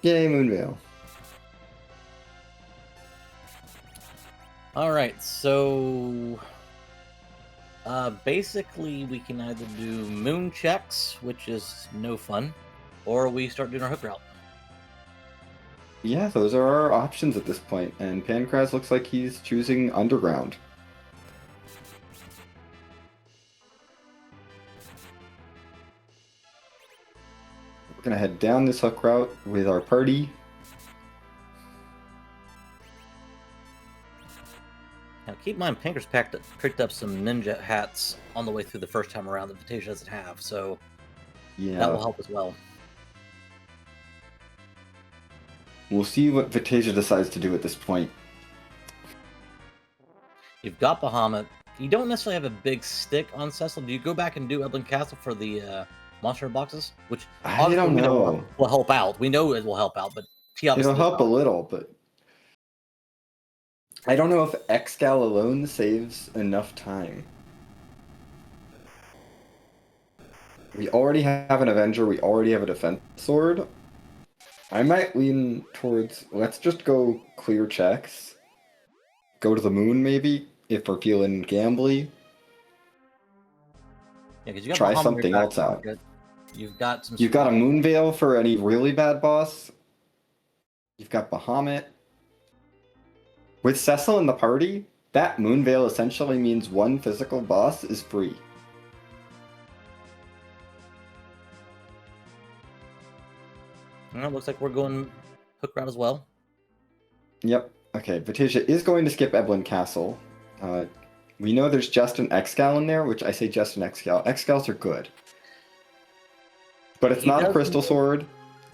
Speaker 2: Yay, Moonveil.
Speaker 1: Alright, so basically we can either do moon checks, which is no fun, or we start doing our hook route.
Speaker 2: Yeah, those are our options at this point, and Pankraz looks like he's choosing Underground. We're gonna head down this hook route with our party.
Speaker 1: Now keep in mind, Pankraz picked up some ninja hats on the way through the first time around that Vitasia doesn't have, so
Speaker 2: yeah,
Speaker 1: that will help as well.
Speaker 2: We'll see what Vitasia decides to do at this point.
Speaker 1: You've got Bahamut. You don't necessarily have a big stick on Cecil. Do you go back and do Eblin Castle for the monster boxes? Which
Speaker 2: I don't know.
Speaker 1: Will help out. We know it will help out, but
Speaker 2: it'll help a little, but I don't know if Excal alone saves enough time. We already have an Avenger. We already have a Defense Sword. I might lean towards, let's just go clear checks. Go to the moon, maybe, if we're feeling gambly.
Speaker 1: Yeah, because you got
Speaker 2: try something else out.
Speaker 1: You've got some.
Speaker 2: You've got a Moonveil for any really bad boss. You've got Bahamut. With Cecil in the party, that Moonveil essentially means one physical boss is free.
Speaker 1: It looks like we're going hook route as well.
Speaker 2: Yep. Okay, Vitasia is going to skip Eblin Castle. We know there's just an Excal in there, which I say just an Excal. Excals are good. But it's not a Crystal Sword.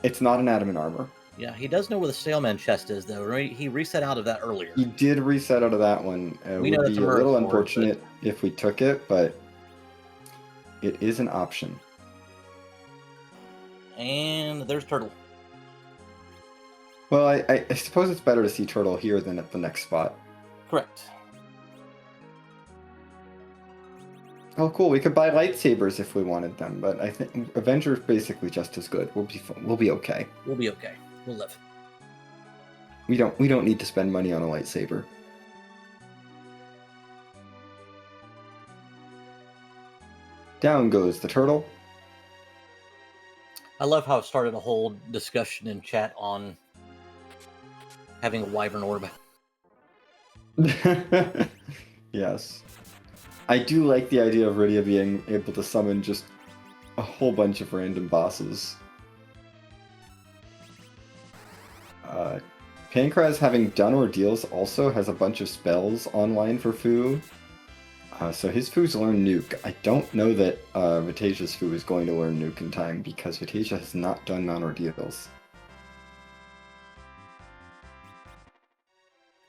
Speaker 2: It's not an Adamant Armor.
Speaker 1: Yeah, he does know where the Sailman chest is, though. He reset out of that earlier.
Speaker 2: He did reset out of that one. It would be a little unfortunate if we took it, but it is an option.
Speaker 1: And there's Turtle.
Speaker 2: Well, I suppose it's better to see Turtle here than at the next spot.
Speaker 1: Correct.
Speaker 2: Oh, cool. We could buy lightsabers if we wanted them, but I think Avenger's basically just as good. We'll be fine. We'll be okay.
Speaker 1: We'll be okay. We'll live.
Speaker 2: We don't need to spend money on a lightsaber. Down goes the turtle.
Speaker 1: I love how it started a whole discussion in chat on having a wyvern orb.
Speaker 2: Yes. I do like the idea of Rydia being able to summon just a whole bunch of random bosses. Pankraz, having done Ordeals, also has a bunch of spells online for Fu. So his Fu's learn Nuke. I don't know that Vitasia's Fu is going to learn Nuke in time because Vitasia has not done Mount Ordeals.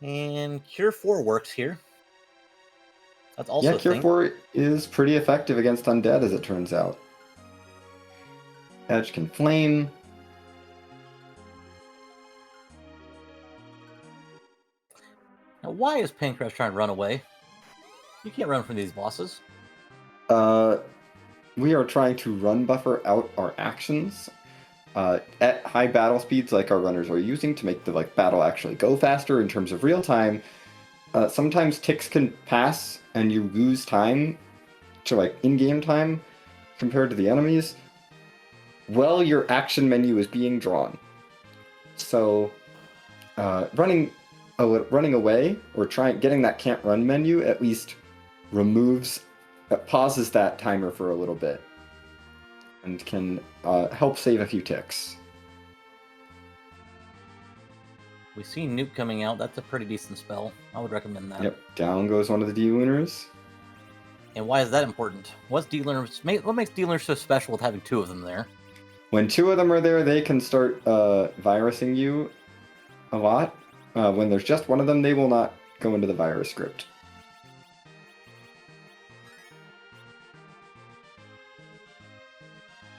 Speaker 1: And Cure 4 works here. That's also
Speaker 2: Yeah,
Speaker 1: a
Speaker 2: Cure
Speaker 1: thing.
Speaker 2: 4 is pretty effective against Undead, as it turns out. Edge can Flame.
Speaker 1: Now, why is Pankraz trying to run away? You can't run from these bosses.
Speaker 2: We are trying to run buffer out our actions at high battle speeds like our runners are using to make the battle actually go faster in terms of real time. Sometimes ticks can pass and you lose time to in-game time compared to the enemies while your action menu is being drawn. So running away or getting that can't run menu at least pauses that timer for a little bit and can help save a few ticks.
Speaker 1: We see Nuke coming out. That's a pretty decent spell. I would recommend that.
Speaker 2: Yep, down goes one of the D-Lunars.
Speaker 1: And why is that important? What makes D-Lunars so special with having two of them there?
Speaker 2: When two of them are there, they can start virusing you a lot. When there's just one of them, they will not go into the virus script.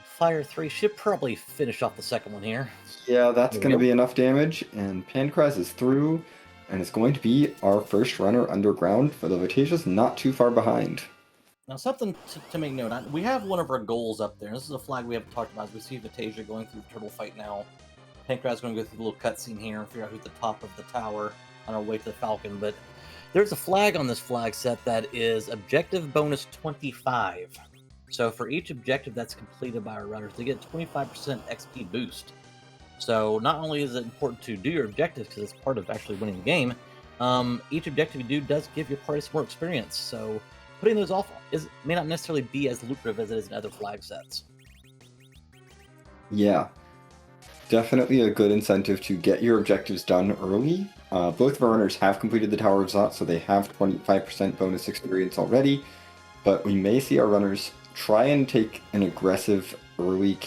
Speaker 1: Fire 3 should probably finish off the second one here.
Speaker 2: Yeah, that's going to be enough damage, and Pankraz is through, and it's going to be our first runner underground, for the Vitasia's not too far behind.
Speaker 1: Now, something to make note on. We have one of our goals up there. This is a flag we haven't talked about. As we see Vitasia going through the turtle fight now. Pankraz is going to go through the little cutscene here and figure out who's at the top of the tower on our way to the Falcon. But there's a flag on this flag set that is objective bonus 25. So for each objective that's completed by our runners, they get 25% XP boost. So not only is it important to do your objectives because it's part of actually winning the game, each objective you do does give your party some more experience. So putting those off may not necessarily be as lucrative as it is in other flag sets.
Speaker 2: Yeah, definitely a good incentive to get your objectives done early. Both of our runners have completed the Tower of Zot, so they have 25% bonus experience already. But we may see our runners try and take an aggressive early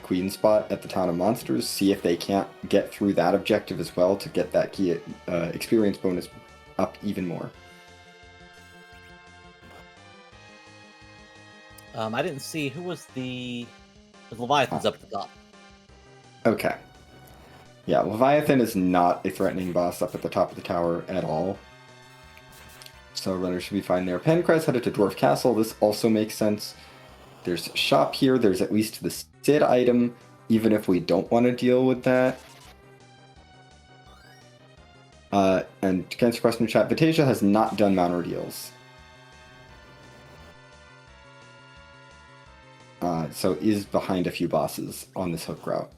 Speaker 2: queen spot at the Town of Monsters, see if they can't get through that objective as well to get that key experience bonus up even more.
Speaker 1: I didn't see who was the Leviathan's up at the top.
Speaker 2: Okay. Yeah, Leviathan is not a threatening boss up at the top of the tower at all. So runners should be fine there. Pankraz headed to Dwarf Castle. This also makes sense. There's a shop here. There's at least the Sid item, even if we don't want to deal with that. And to answer your question in chat, Vitasia has not done Mount Ordeals. So is behind a few bosses on this hook route.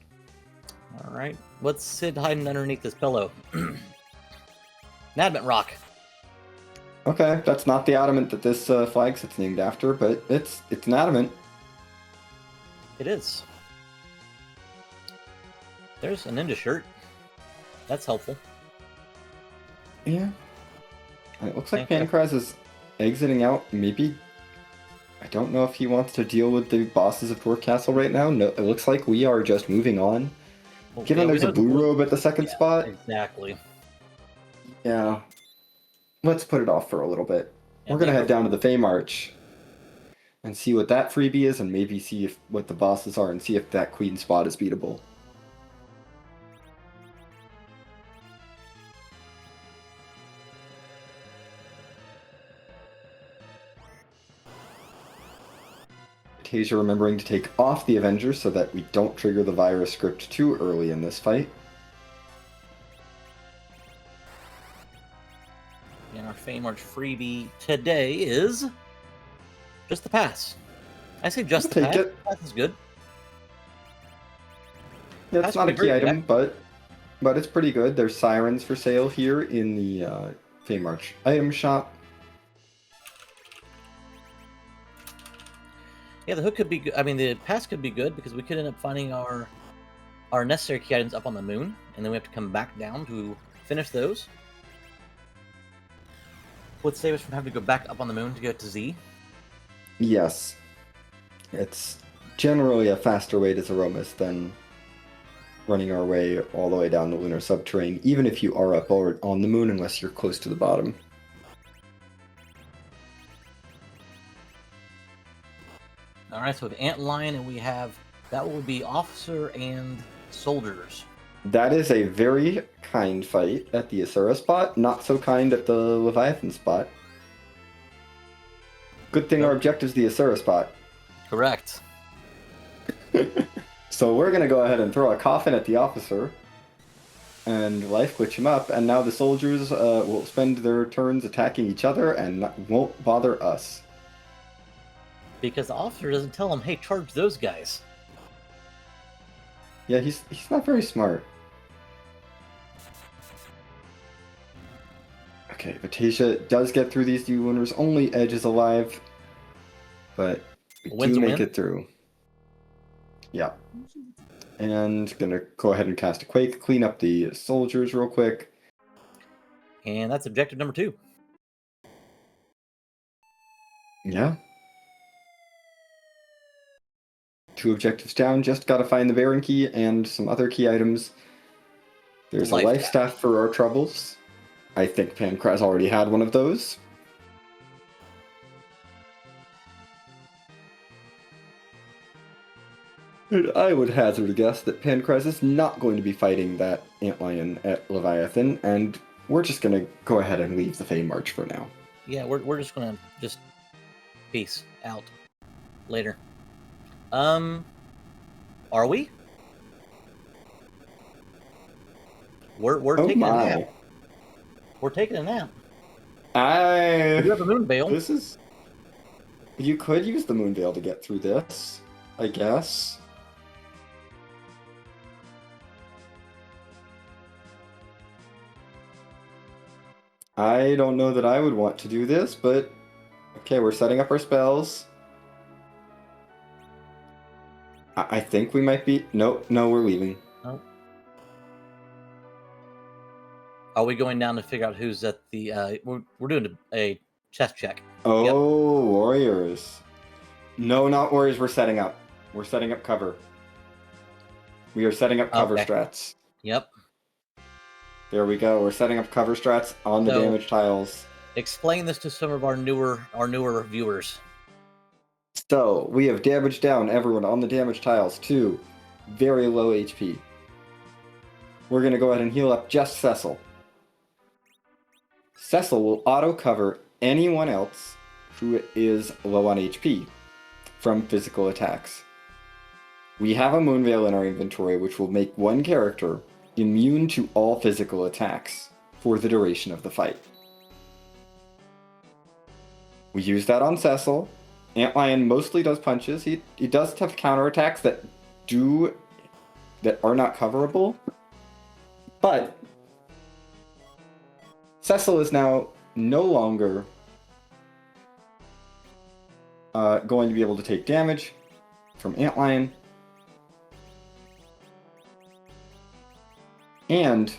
Speaker 1: All right. What's Sid hiding underneath this pillow? Adamant rock.
Speaker 2: Okay, that's not the adamant that this flag set's named after, but it's an adamant.
Speaker 1: It is. There's a ninja shirt. That's helpful.
Speaker 2: Yeah. And it looks like Pankraz is exiting out. Maybe. I don't know if he wants to deal with the bosses of Dwarf Castle right now. No, it looks like we are just moving on.
Speaker 1: Well,
Speaker 2: Given there's a blue robe at the second spot.
Speaker 1: Exactly.
Speaker 2: Yeah. Let's put it off for a little bit. We're going to head down to the Fame Arch and see what that freebie is and maybe see what the bosses are and see if that queen spot is beatable. Vitasia remembering to take off the Avengers so that we don't trigger the virus script too early in this fight.
Speaker 1: And our Fame Arch freebie today is just the pass. I say just the pass. The pass is good.
Speaker 2: Yeah, it's not a key item, but it's pretty good. There's sirens for sale here in the Fame Arch item shop.
Speaker 1: Yeah, the hook could be good. I mean, the pass could be good because we could end up finding our necessary key items up on the moon, and then we have to come back down to finish those. Would save us from having to go back up on the moon to get to Z.
Speaker 2: Yes. It's generally a faster way to Zeromus than running our way all the way down the lunar subterranean, even if you are up or on the moon, unless you're close to the bottom.
Speaker 1: All right, so with Antlion, and we have that will be officer and soldiers.
Speaker 2: That is a very kind fight at the Asura spot, not so kind at the Leviathan spot. Good thing our objective's the Asura spot.
Speaker 1: Correct.
Speaker 2: So we're going to go ahead and throw a coffin at the officer and life glitch him up, and now the soldiers will spend their turns attacking each other and won't bother us.
Speaker 1: Because the officer doesn't tell him, hey, charge those guys.
Speaker 2: Yeah, he's not very smart. Okay, Vitasia does get through these two Lunars. Only Edge is alive, but we do make it through. Yeah. And gonna go ahead and cast a Quake, clean up the soldiers real quick.
Speaker 1: And that's objective number 2.
Speaker 2: Yeah. 2 objectives down, just gotta find the Baron key and some other key items. There's a life staff for our troubles. I think Pankraz already had one of those. And I would hazard a guess that Pankraz is not going to be fighting that Antlion at Leviathan, and we're just going to go ahead and leave the Fey March for now.
Speaker 1: Yeah, we're just going to peace out later. Are we? We're taking a nap. We're taking a nap. You have a moon veil.
Speaker 2: This is... You could use the moon veil to get through this, I guess. I don't know that I would want to do this, but... Okay, we're setting up our spells. I think we might be... No, we're leaving.
Speaker 1: Oh. Are we going down to figure out who's at the... We're doing a chest check.
Speaker 2: Oh, yep. Warriors. No, not warriors. We're setting up. We're setting up cover. We are setting up cover strats.
Speaker 1: Yep.
Speaker 2: There we go. We're setting up cover strats on the damage tiles.
Speaker 1: Explain this to some of our newer viewers.
Speaker 2: So, we have damaged down everyone on the damage tiles to very low HP. We're going to go ahead and heal up just Cecil. Cecil will auto-cover anyone else who is low on HP from physical attacks. We have a Moon Veil in our inventory, which will make one character immune to all physical attacks for the duration of the fight. We use that on Cecil. Antlion mostly does punches. He does have counterattacks that are not coverable. But Cecil is now no longer going to be able to take damage from Antlion. And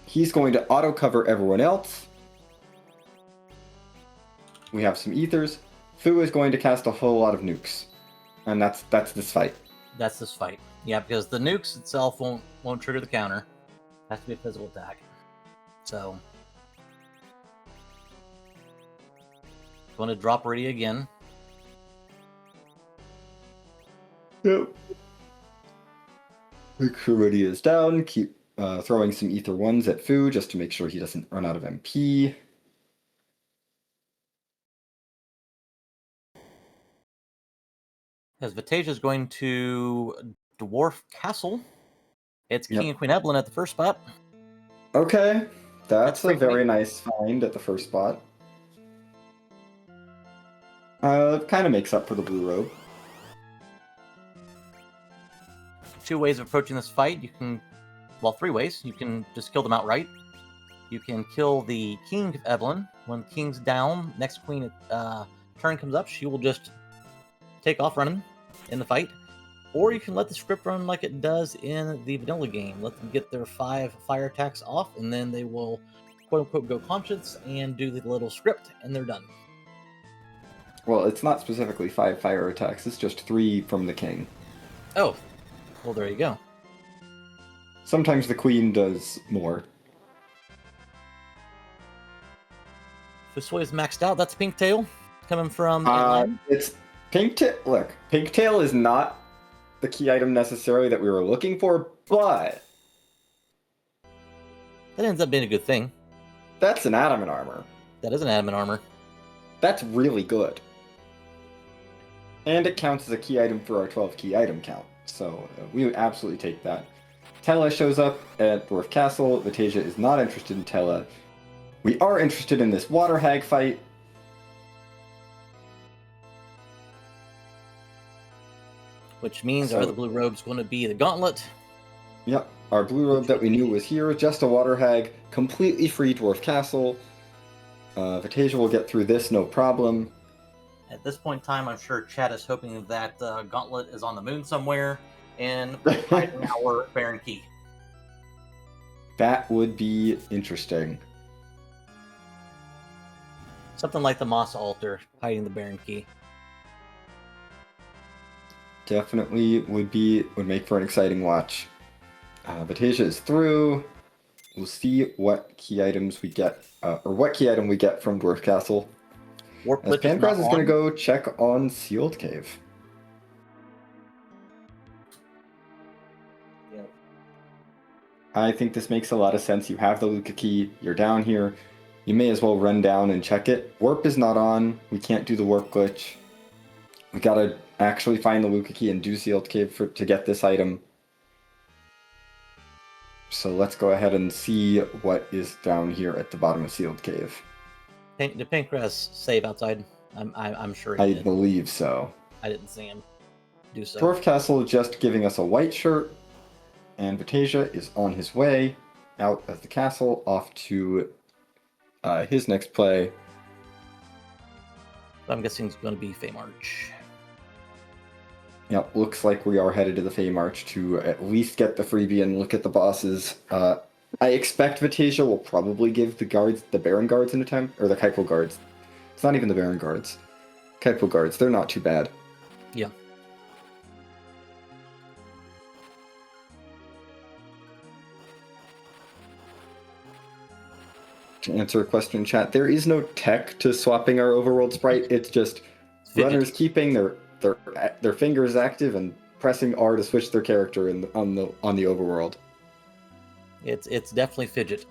Speaker 2: he's going to auto-cover everyone else. We have some ethers. Fu is going to cast a whole lot of nukes. And that's this fight.
Speaker 1: That's this fight. Yeah, because the nukes itself won't trigger the counter. Has to be a physical attack. So going to drop ready again.
Speaker 2: Yep. Make sure ready is down. Keep throwing some ether ones at Fu just to make sure he doesn't run out of MP.
Speaker 1: As Vitasia is going to Dwarf Castle. It's King and Queen Evelyn at the first spot.
Speaker 2: Okay. That's a very nice find at the first spot. Kind of makes up for the blue robe.
Speaker 1: 2 ways of approaching this fight. You can, well, 3 ways. You can just kill them outright. You can kill the King of Evelyn. When the King's down, next Queen turn comes up, she will just take off running in the fight, or you can let the script run like it does in the vanilla game. Let them get their 5 fire attacks off, and then they will quote-unquote go conscious and do the little script, and they're done.
Speaker 2: Well, it's not specifically 5 fire attacks. It's just 3 from the king.
Speaker 1: Oh, well, there you go.
Speaker 2: Sometimes the queen does more.
Speaker 1: Fusoi is maxed out. That's Pink Tail coming from Atlanta.
Speaker 2: It's Pink Tail. Look, Pink Tail is not the key item necessarily that we were looking for, but
Speaker 1: That ends up being a good thing.
Speaker 2: that's an adamant armor.
Speaker 1: That is an adamant armor.
Speaker 2: That's really good. And it counts as a key item for our 12 key item count. So we would absolutely take that. Tella shows up at Dwarf Castle. Vitasia is not interested in Tella. We are interested in this water hag fight.
Speaker 1: Which means our other blue robe's going to be the gauntlet.
Speaker 2: Yep, our blue robe that we knew was here, just a water hag, completely free Dwarf Castle. Vitasia will get through this, no problem.
Speaker 1: At this point in time, I'm sure Chad is hoping that gauntlet is on the moon somewhere and hiding our Baron Key.
Speaker 2: That would be interesting.
Speaker 1: Something like the Moss Altar hiding the Baron Key.
Speaker 2: Definitely would make for an exciting watch. Vitasia is through. We'll see what key items we get, or what key item we get from Dwarf Castle. As Pankraz is going to go check on Sealed Cave.
Speaker 1: Yep.
Speaker 2: I think this makes a lot of sense. You have the Luca key. You're down here. You may as well run down and check it. Warp is not on. We can't do the warp glitch. We gotta actually find the Luca key and do Sealed Cave to get this item. So let's go ahead and see what is down here at the bottom of Sealed Cave.
Speaker 1: Did Pankraz save outside? I'm sure he
Speaker 2: I
Speaker 1: did.
Speaker 2: believe so.
Speaker 1: I didn't see him do so.
Speaker 2: Dwarf Castle just giving us a white shirt, and Vitasia is on his way out of the castle, off to his next play.
Speaker 1: I'm guessing it's going to be Fey March.
Speaker 2: Yep, looks like we are headed to the Fey March to at least get the freebie and look at the bosses. I expect Vitasia will probably give the Baron guards an attempt, or the Kaipo guards. It's not even the Baron guards. Kaipo guards, they're not too bad.
Speaker 1: Yeah.
Speaker 2: To answer a question in chat, there is no tech to swapping our overworld sprite. It's just runners keeping their fingers active and pressing R to switch their character on the overworld.
Speaker 1: It's definitely fidget.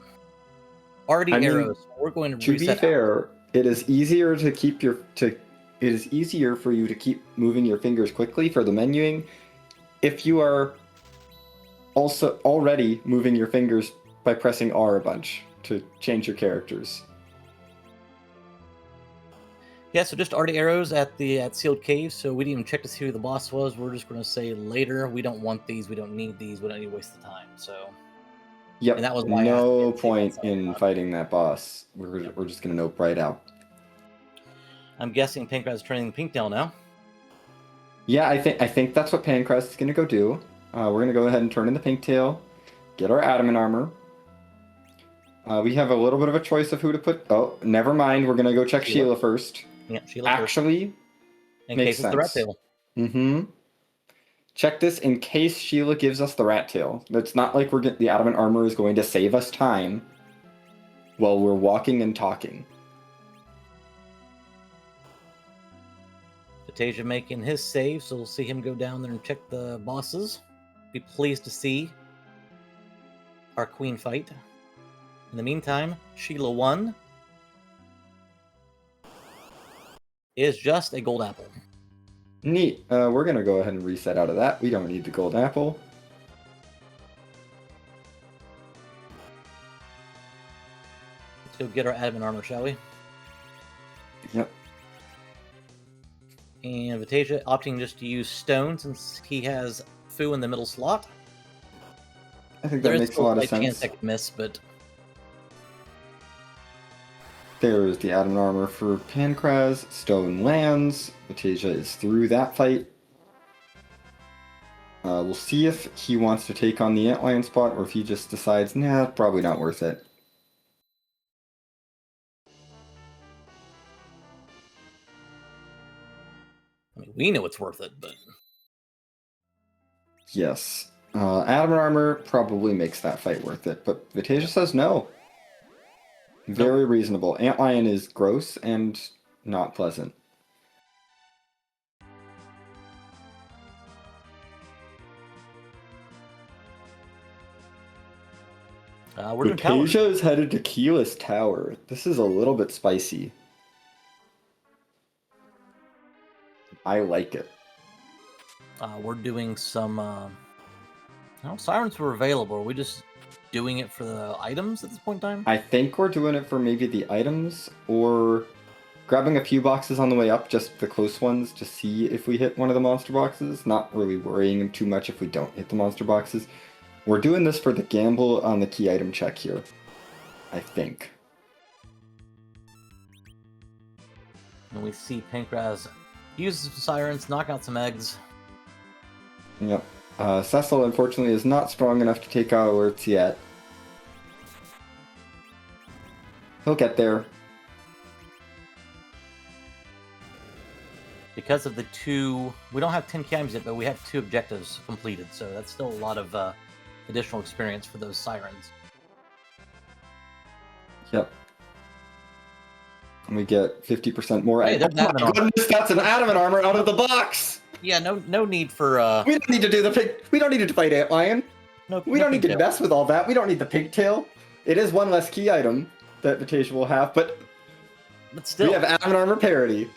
Speaker 1: Already arrows. We're going to reset.
Speaker 2: To be fair, it is easier for you to keep moving your fingers quickly for the menuing if you are also already moving your fingers by pressing R a bunch to change your characters.
Speaker 1: Yeah, so just already arrows at Sealed Cave, so we didn't even check to see who the boss was. We're just going to say later, we don't want these, we don't need these, we don't need to waste the time, so...
Speaker 2: Yep,
Speaker 1: and that was why
Speaker 2: no point in fighting that boss. We're just going to nope right out.
Speaker 1: I'm guessing Pankraz is turning the Pink Tail now.
Speaker 2: Yeah, I think that's what Pankraz is going to go do. We're going to go ahead and turn in the Pink Tail, get our adamant armor. We have a little bit of a choice of who to put... Oh, never mind. We're going to go check Sheila first.
Speaker 1: Yeah, Sheila
Speaker 2: actually
Speaker 1: first. In case it's the rat tail.
Speaker 2: Mm-hmm. Check this in case Sheila gives us the rat tail. It's not like the adamant armor is going to save us time while we're walking and talking.
Speaker 1: Vitasia making his save, so we'll see him go down there and check the bosses. Be pleased to see our queen fight. In the meantime, Sheila 1 is just a gold apple.
Speaker 2: Neat. We're going to go ahead and reset out of that. We don't need the gold apple.
Speaker 1: Let's go get our adamant armor, shall we?
Speaker 2: Yep.
Speaker 1: And Vitasia opting just to use stone since he has Fu in the middle slot.
Speaker 2: I think that makes a lot of sense.
Speaker 1: Chance I could miss, but...
Speaker 2: There's the adamant armor for Pankraz. Stone lands. Vitasia is through that fight. We'll see if he wants to take on the Antlion spot or if he just decides, nah, probably not worth it.
Speaker 1: I mean, we know it's worth it, but...
Speaker 2: Yes. Adamant armor probably makes that fight worth it, but Vitasia says no. Very reasonable. Antlion is gross and not pleasant.
Speaker 1: We're doing Tower.
Speaker 2: Vitasia is headed to Keyless Tower. This is a little bit spicy. I like it.
Speaker 1: We're doing some... no, sirens were available. Are we just doing it for the items at this point in time?
Speaker 2: I think we're doing it for maybe the items, or grabbing a few boxes on the way up, just the close ones, to see if we hit one of the monster boxes. Not really worrying too much if we don't hit the monster boxes. We're doing this for the gamble on the key item check here, I think.
Speaker 1: And we see Pankraz use some sirens, knock out some eggs.
Speaker 2: Yep. Cecil, unfortunately, is not strong enough to take out alerts yet. He'll get there.
Speaker 1: Because of the two... We don't have 10 cams yet, but we have 2 objectives completed, so that's still a lot of additional experience for those sirens.
Speaker 2: Yep. And we get 50% more.
Speaker 1: Hey, there's adamant armor.
Speaker 2: Goodness, that's an adamant armor out of the box!
Speaker 1: Yeah, no need for...
Speaker 2: We don't need to do the pig... We don't need to fight Antlion. We don't need to
Speaker 1: pigtail.
Speaker 2: mess with all that. We don't need the pigtail. It is one less key item that Vitasia will have, but
Speaker 1: still,
Speaker 2: we have adamant armor parity.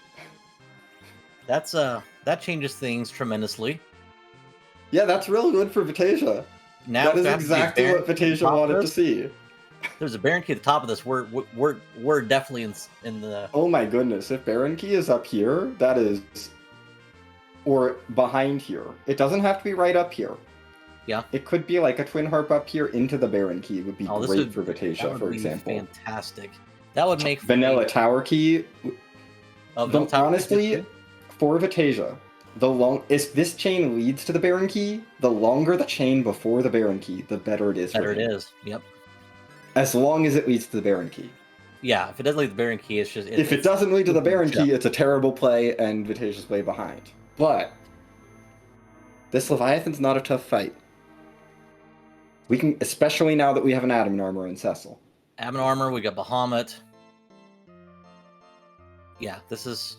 Speaker 1: That's that changes things tremendously.
Speaker 2: Yeah, that's real good for Vitasia.
Speaker 1: Now
Speaker 2: That is exactly what Vitasia wanted to see.
Speaker 1: There's a Baron Key at the top of this. We're definitely in the...
Speaker 2: Oh my goodness, if Baron Key is up here, that is... Or behind here. It doesn't have to be right up here.
Speaker 1: Yeah.
Speaker 2: It could be like a Twin Harp up here into the Baron Key would be great for Vitasia, for example.
Speaker 1: Fantastic. That would make...
Speaker 2: Vanilla Tower Key. Honestly, for Vitasia, if this chain leads to the Baron Key, the longer the chain before the Baron Key, the better it is for him.
Speaker 1: Better it is, yep.
Speaker 2: As long as it leads to the Baron Key.
Speaker 1: Yeah, if it doesn't lead to the Baron Key, it's just...
Speaker 2: If it doesn't lead to the Baron Key, it's a terrible play, and Vitasia's way behind. But this Leviathan's not a tough fight. We can, especially now that we have an adamant armor in Cecil.
Speaker 1: Adamant armor, we got Bahamut. Yeah, this is...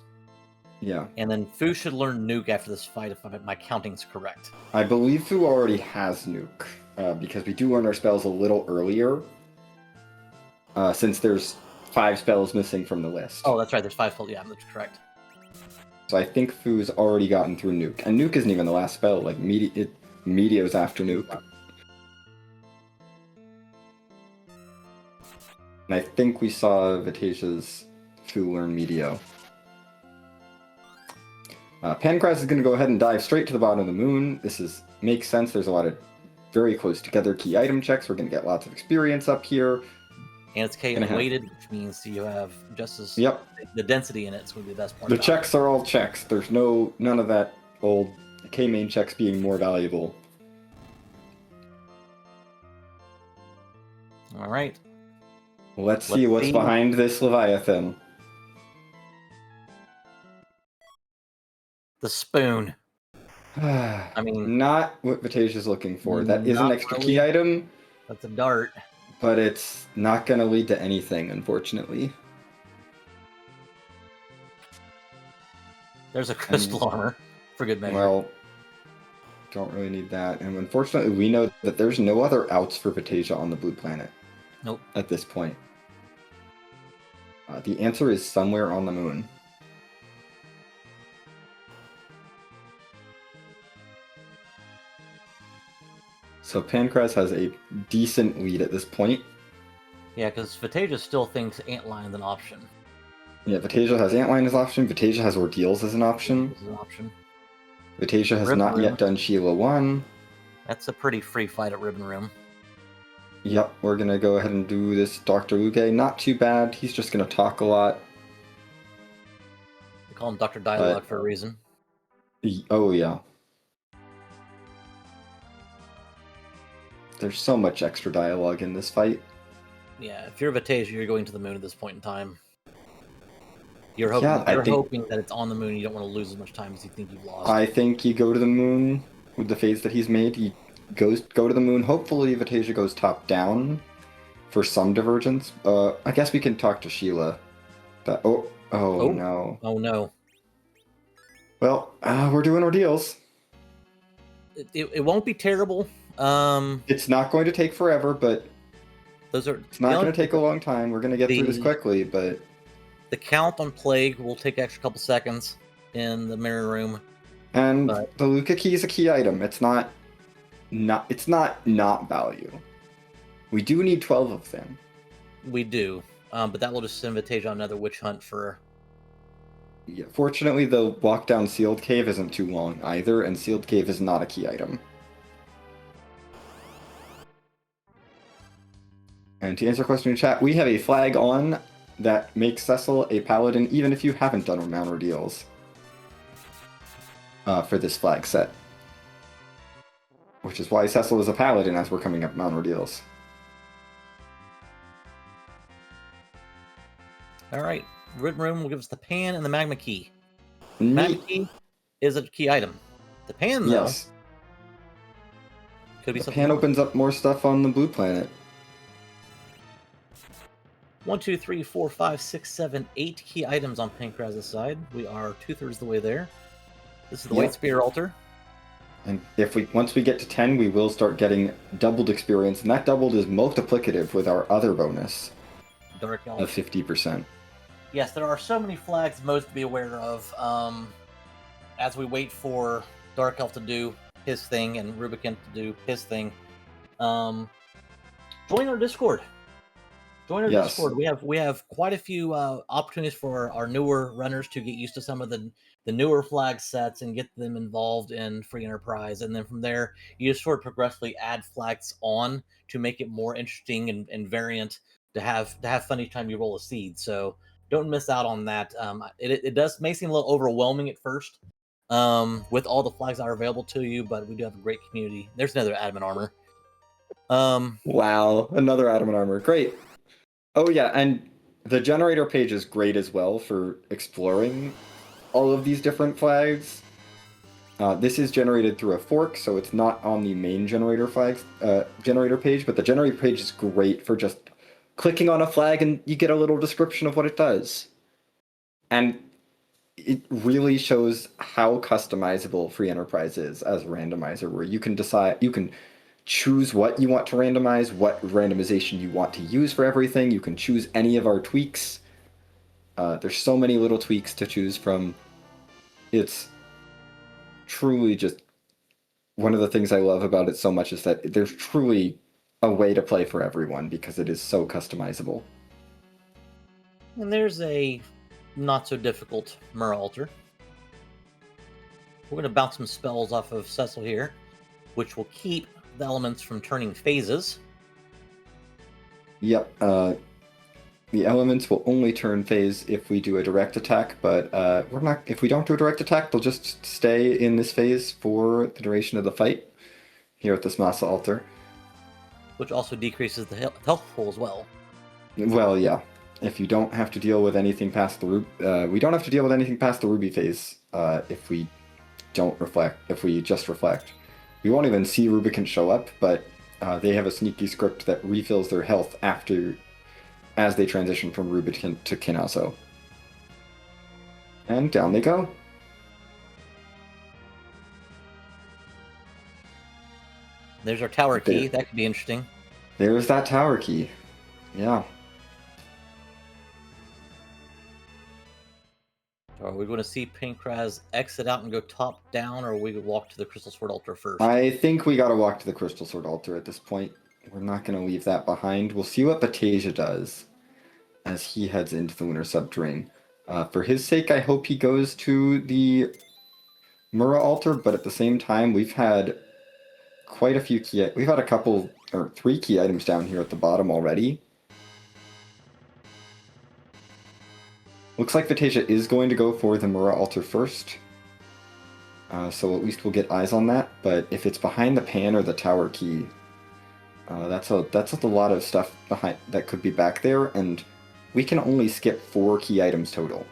Speaker 2: Yeah.
Speaker 1: And then Fu should learn Nuke after this fight, if my counting's correct.
Speaker 2: I believe Fu already has Nuke, because we do learn our spells a little earlier, since there's 5 spells missing from the list.
Speaker 1: Oh, that's right, there's 5 spells, yeah, that's correct.
Speaker 2: So I think Fu's already gotten through Nuke. And Nuke isn't even the last spell, like, Meteo's after Nuke. And I think we saw Vitasia's Fu learn Meteo. Pankraz is going to go ahead and dive straight to the bottom of the moon. Makes sense. There's a lot of very close together key item checks. We're going to get lots of experience up here.
Speaker 1: And it's K weighted, which means you have just as...
Speaker 2: Yep.
Speaker 1: The density in it's going to be the best part.
Speaker 2: The checks are all checks. There's none of that old K-main checks being more valuable.
Speaker 1: All right.
Speaker 2: Let's see what's behind this Leviathan.
Speaker 1: The spoon. I mean...
Speaker 2: Not what Vitasia's looking for. That is an extra key item.
Speaker 1: That's a dart.
Speaker 2: But it's not going to lead to anything, unfortunately.
Speaker 1: There's a crystal armor, for good measure.
Speaker 2: Well, don't really need that. And unfortunately, we know that there's no other outs for Vitasia on the blue planet.
Speaker 1: Nope.
Speaker 2: At this point. The answer is somewhere on the moon. So Pankraz has a decent lead at this point.
Speaker 1: Yeah, because Vitasia still thinks Antlion's an option.
Speaker 2: Yeah, Vitasia has Antlion as an option. Vitasia has Ordeals as an option. Vitasia has not yet done Sheila 1.
Speaker 1: That's a pretty free fight at Ribbon Room.
Speaker 2: Yep, we're gonna go ahead and do this Dr. Luge. Not too bad. He's just gonna talk a lot.
Speaker 1: We call him Dr. Dialogue for a reason.
Speaker 2: Oh yeah. There's so much extra dialogue in this fight.
Speaker 1: Yeah, if you're Vitasia, you're going to the moon at this point in time. You're
Speaker 2: Yeah,
Speaker 1: hoping that it's on the moon. You don't want to lose as much time as you think you've lost.
Speaker 2: I think you go to the moon with the phase that he's made. He go to the moon. Hopefully, Vitasia goes top down for some divergence. I guess we can talk to Sheila. Oh no.
Speaker 1: Oh no.
Speaker 2: Well, we're doing ordeals.
Speaker 1: It won't be terrible.
Speaker 2: It's not going to take forever, but it's not going to take a long time. We're going to get through this quickly, but
Speaker 1: the count on plague will take an extra couple seconds in the mirror room.
Speaker 2: And the Luca key is a key item. It's not value. We do need 12 of them.
Speaker 1: We do, but that will just send Vitasia on another witch hunt for.
Speaker 2: Yeah, fortunately, the walk down Sealed Cave isn't too long either, and Sealed Cave is not a key item. And to answer a question in chat, we have a flag on that makes Cecil a paladin, even if you haven't done Mount Ordeals for this flag set. Which is why Cecil is a paladin as we're coming up Mount Ordeals.
Speaker 1: Alright, Written Room will give us the pan and the magma key.
Speaker 2: Neat.
Speaker 1: Magma key is a key item. The pan, though,
Speaker 2: yes.
Speaker 1: Could be
Speaker 2: the
Speaker 1: something
Speaker 2: pan
Speaker 1: more.
Speaker 2: Opens up more stuff on the blue planet.
Speaker 1: 1, 2, 3, 4, 5, 6, 7, 8 key items on Pankraz's side. We are 2/3 of the way there. This is the White Spear Altar.
Speaker 2: And once we get to 10, we will start getting doubled experience, and that doubled is multiplicative with our other bonus
Speaker 1: Dark Elf
Speaker 2: of 50%.
Speaker 1: Yes, there are so many flags most to be aware of as we wait for Dark Elf to do his thing and Rubicon to do his thing. Join our Discord. Discord. We have quite a few opportunities for our newer runners to get used to some of the newer flag sets and get them involved in free enterprise. And then from there, you just sort of progressively add flags on to make it more interesting and variant to have fun each time you roll a seed. So don't miss out on that. It may seem a little overwhelming at first with all the flags that are available to you, but we do have a great community. There's another adamant armor.
Speaker 2: Wow, another adamant armor. Great. Oh yeah, and the generator page is great as well for exploring all of these different flags. This is generated through a fork, so it's not on the main generator page, but the generator page is great for just clicking on a flag and you get a little description of what it does. And it really shows how customizable free enterprise is as a randomizer, where you can choose what you want to randomize, what randomization you want to use for everything. You can choose any of our tweaks. There's so many little tweaks to choose from. It's truly just one of the things I love about it so much is that there's truly a way to play for everyone because it is so customizable.
Speaker 1: And there's a not so difficult Murrah Altar. We're going to bounce some spells off of Cecil here, which will keep the elements from turning phases.
Speaker 2: Yep. The elements will only turn phase if we do a direct attack, but we're not. If we don't do a direct attack, they'll just stay in this phase for the duration of the fight here at this Massa altar.
Speaker 1: Which also decreases the health pool as well.
Speaker 2: Well, yeah. If you don't have to deal with anything past the we don't have to deal with anything past the ruby phase if we don't reflect. If we just reflect. We won't even see Rubicon show up, but they have a sneaky script that refills their health as they transition from Rubicon to Kinazo. And down they go.
Speaker 1: There's our tower key. That could be interesting.
Speaker 2: There's that tower key. Yeah.
Speaker 1: Are we going to see Pankraz exit out and go top down, or we could walk to the Crystal Sword Altar first?
Speaker 2: I think we gotta walk to the Crystal Sword Altar at this point. We're not gonna leave that behind. We'll see what Vitasia does as he heads into the Lunar Subterrane. For his sake, I hope he goes to the Murrah Altar, but at the same time, we've had quite a few key. We've had a couple or 3 key items down here at the bottom already. Looks like Vitasia is going to go for the Mura altar first. So at least we'll get eyes on that. But if it's behind the pan or the tower key, that's a lot of stuff behind that could be back there, and we can only skip 4 key items total.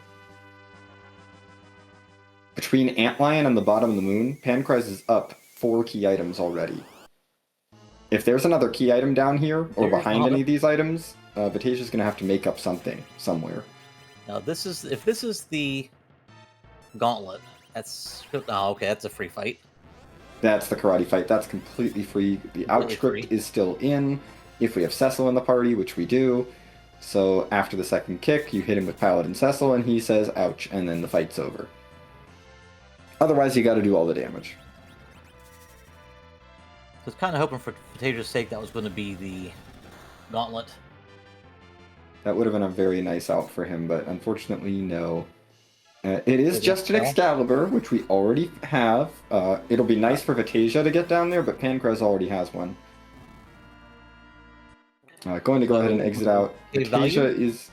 Speaker 2: Between Antlion and the bottom of the moon, Pankraz is up 4 key items already. If there's another key item down here, or behind any of these items, Vitasia's going to have to make up something somewhere.
Speaker 1: Now, if this is the gauntlet, that's... Oh, okay, that's a free fight.
Speaker 2: That's the karate fight. That's completely free. The outscript is still in, if we have Cecil in the party, which we do. So after the second kick, you hit him with Paladin Cecil, and he says, ouch, and then the fight's over. Otherwise, you got to do all the damage.
Speaker 1: I was kind of hoping for Vitasia's sake that was going to be the gauntlet.
Speaker 2: That would have been a very nice out for him, but unfortunately, no. It is just an Excalibur, which we already have. It'll be nice for Vitasia to get down there, but Pankraz already has one. Going to go ahead and exit out. Vitasia is...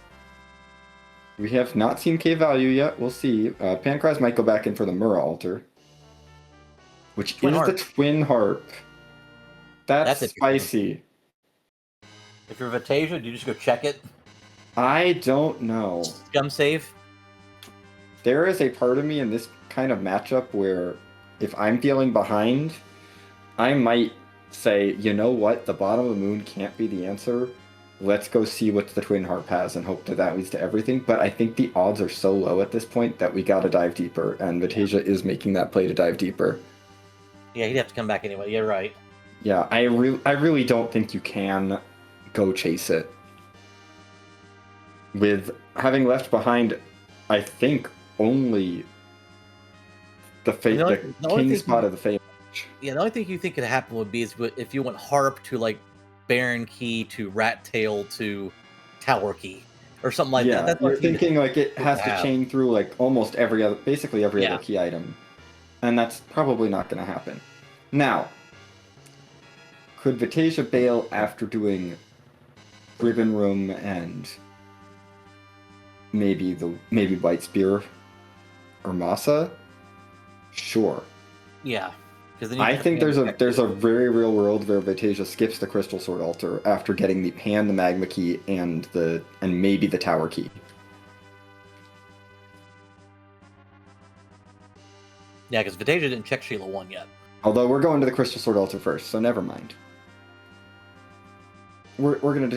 Speaker 2: We have not seen K value yet. We'll see. Pankraz might go back in for the Mura altar, which is the Twin Harp. That's spicy.
Speaker 1: If you're Vitasia, do you just go check it?
Speaker 2: I don't know.
Speaker 1: Scum save?
Speaker 2: There is a part of me in this kind of matchup where if I'm feeling behind, I might say, you know what, the bottom of the moon can't be the answer. Let's go see what the Twin Harp has and hope that that leads to everything. But I think the odds are so low at this point that we gotta dive deeper, and Vitasia is making that play to dive deeper.
Speaker 1: Yeah, he'd have to come back anyway. You're right.
Speaker 2: Yeah, I really don't think you can go chase it. With having left behind, I think, only the king spot of the Fey.
Speaker 1: Yeah, the only thing you think could happen would be is if you went Harp to like Baron Key to Rat Tail to Tower Key or something like that. That's
Speaker 2: you're thinking like it has to chain through like almost basically every other key item, and that's probably not going to happen. Now, could Vitasia bail after doing Ribbon Room and maybe White Spear or Masa? Sure.
Speaker 1: Yeah.
Speaker 2: I think there's a very real world where Vitasia skips the Crystal Sword altar after getting the Pan, the Magma Key, and maybe the Tower Key.
Speaker 1: Yeah, because Vitasia didn't check Sheila 1 yet.
Speaker 2: Although we're going to the Crystal Sword altar first, so never mind. We're gonna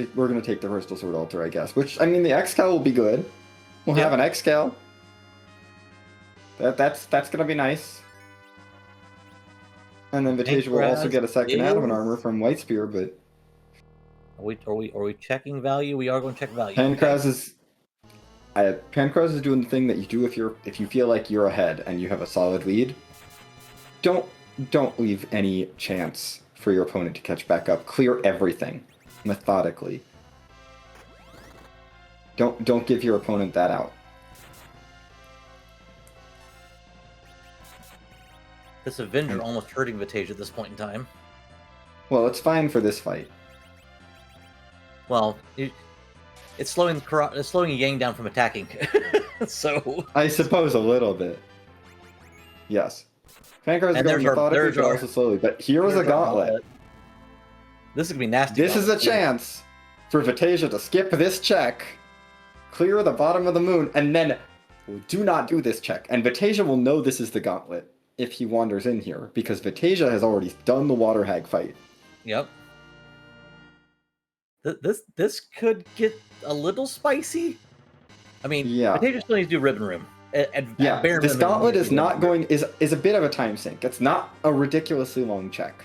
Speaker 2: take the Crystal Sword altar, I guess. Which, I mean, the X-Cal will be good. We'll have an X-Cal. That's gonna be nice. And then Vitasia will also get a second Adamant armor from White Spear, but
Speaker 1: are we checking value? We are going to check value.
Speaker 2: Pankraz is doing the thing that you do if you feel like you're ahead and you have a solid lead. Don't leave any chance for your opponent to catch back up. Clear everything methodically. Don't give your opponent that out.
Speaker 1: This Avenger almost hurting Vitasia at this point in time.
Speaker 2: Well, it's fine for this fight.
Speaker 1: Well, it's slowing Yang down from attacking. So
Speaker 2: I suppose a little bit. Yes. Pankraz is going methodically, but also slowly. But here is a gauntlet.
Speaker 1: This is going to be nasty.
Speaker 2: This is a chance for Vitasia to skip this check, clear the bottom of the moon, and then do not do this check. And Vitasia will know this is the gauntlet if he wanders in here, because Vitasia has already done the Water Hag fight.
Speaker 1: Yep. This could get a little spicy. I mean, Vitasia still needs to do Ribbon Room.
Speaker 2: This gauntlet is not is a bit of a time sink. It's not a ridiculously long check.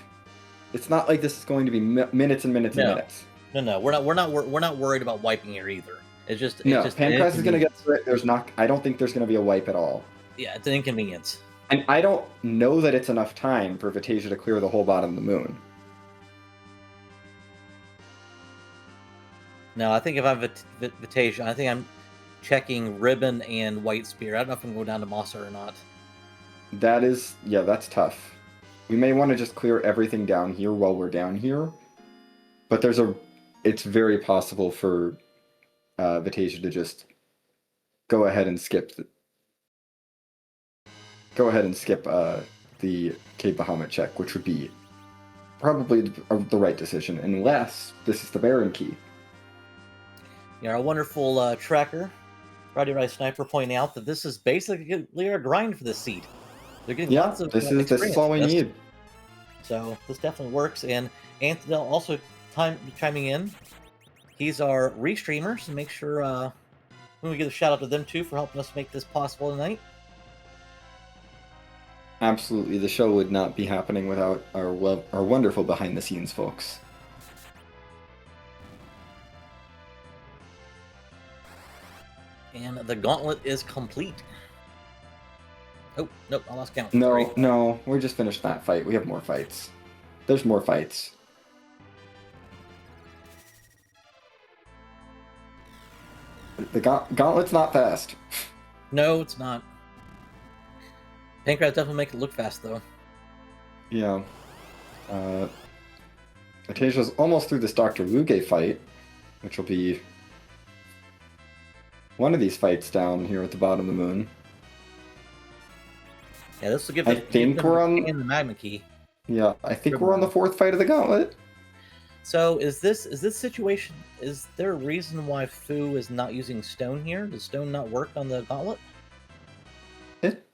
Speaker 2: It's not like this is going to be minutes and minutes and minutes.
Speaker 1: No, we're not worried about wiping here either.
Speaker 2: Pankraz is going to get through it. I don't think there's going to be a wipe at all.
Speaker 1: Yeah, it's an inconvenience.
Speaker 2: And I don't know that it's enough time for Vitasia to clear the whole bottom of the moon.
Speaker 1: No, I think if I'm Vitasia, I think I'm checking Ribbon and White Spear. I don't know if I'm going down to Masa or not.
Speaker 2: That's tough. We may want to just clear everything down here while we're down here. But it's very possible for Vitasia to just go ahead and skip the Cape Bahamut check, which would be probably the right decision, unless this is the Baron key.
Speaker 1: Yeah, our wonderful tracker, Roddy Rice Sniper, pointing out that this is basically a grind for this seed. They're getting lots of
Speaker 2: this is all we need.
Speaker 1: So this definitely works. And Anthony also chiming in. He's our restreamer, so make sure we give a shout out to them too for helping us make this possible tonight.
Speaker 2: Absolutely, the show would not be happening without our wonderful behind the scenes folks.
Speaker 1: And the gauntlet is complete. Oh, nope, I lost count.
Speaker 2: No, we just finished that fight. We have more fights. There's more fights. The gauntlet's not fast.
Speaker 1: No, it's not. Pankraz definitely make it look fast, though.
Speaker 2: Yeah. Vitasia's almost through this Dr. Luge fight, which will be one of these fights down here at the bottom of the moon.
Speaker 1: Yeah, this will give
Speaker 2: I think we're on
Speaker 1: the magma key.
Speaker 2: Yeah, I think we're on the fourth fight of the gauntlet.
Speaker 1: So is this situation? Is there a reason why Fu is not using stone here? Does stone not work on the gauntlet?
Speaker 2: It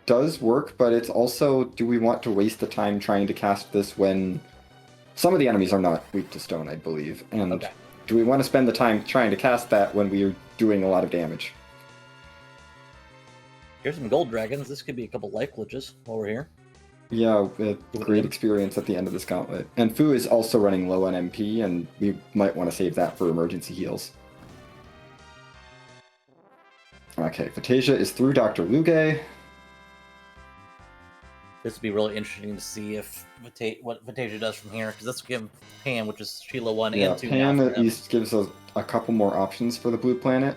Speaker 2: does work, but it's also, do we want to waste the time trying to cast this when some of the enemies are not weak to stone, I believe, and do we want to spend the time trying to cast that when we are doing a lot of damage?
Speaker 1: Here's some gold dragons. This could be a couple life glitches while we're here.
Speaker 2: Yeah, great experience at the end of this gauntlet. And Fu is also running low on MP, and we might want to save that for emergency heals. Okay, Vitasia is through Dr. Luge.
Speaker 1: This would be really interesting to see what Vitasia does from here, because this will give Pan, which is Sheila 1 and 2.
Speaker 2: Pan at least gives us a couple more options for the blue planet.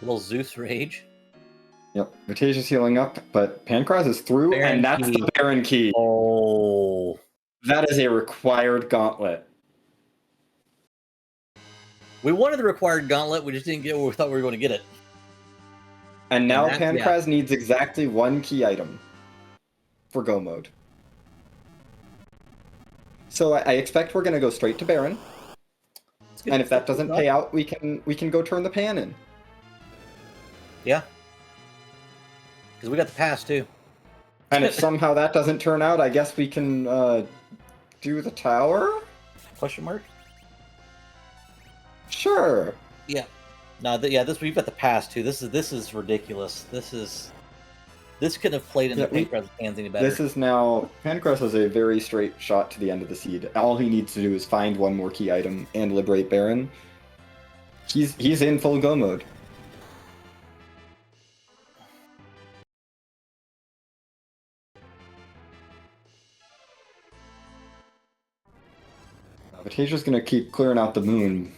Speaker 1: A little Zeus Rage.
Speaker 2: Yep, Vitasia's healing up, but Pankraz is through, and that's the Baron key.
Speaker 1: Oh.
Speaker 2: That is a required gauntlet.
Speaker 1: We wanted the required gauntlet, we just didn't get where we thought we were going to get it.
Speaker 2: And now Pankraz needs exactly one key item for go mode. So I expect we're going to go straight to Baron. And if that doesn't pay out, we can go turn the pan in.
Speaker 1: Yeah. Because we got the pass too.
Speaker 2: And if somehow that doesn't turn out, I guess we can do the tower?
Speaker 1: Question mark?
Speaker 2: Sure.
Speaker 1: Yeah. No, we've got the pass too. This is ridiculous. This couldn't have played in the Pankraz's hands any better.
Speaker 2: This is now Pankraz has a very straight shot to the end of the seed. All he needs to do is find one more key item and liberate Baron. He's in full go mode. Vitasia's gonna keep clearing out the moon,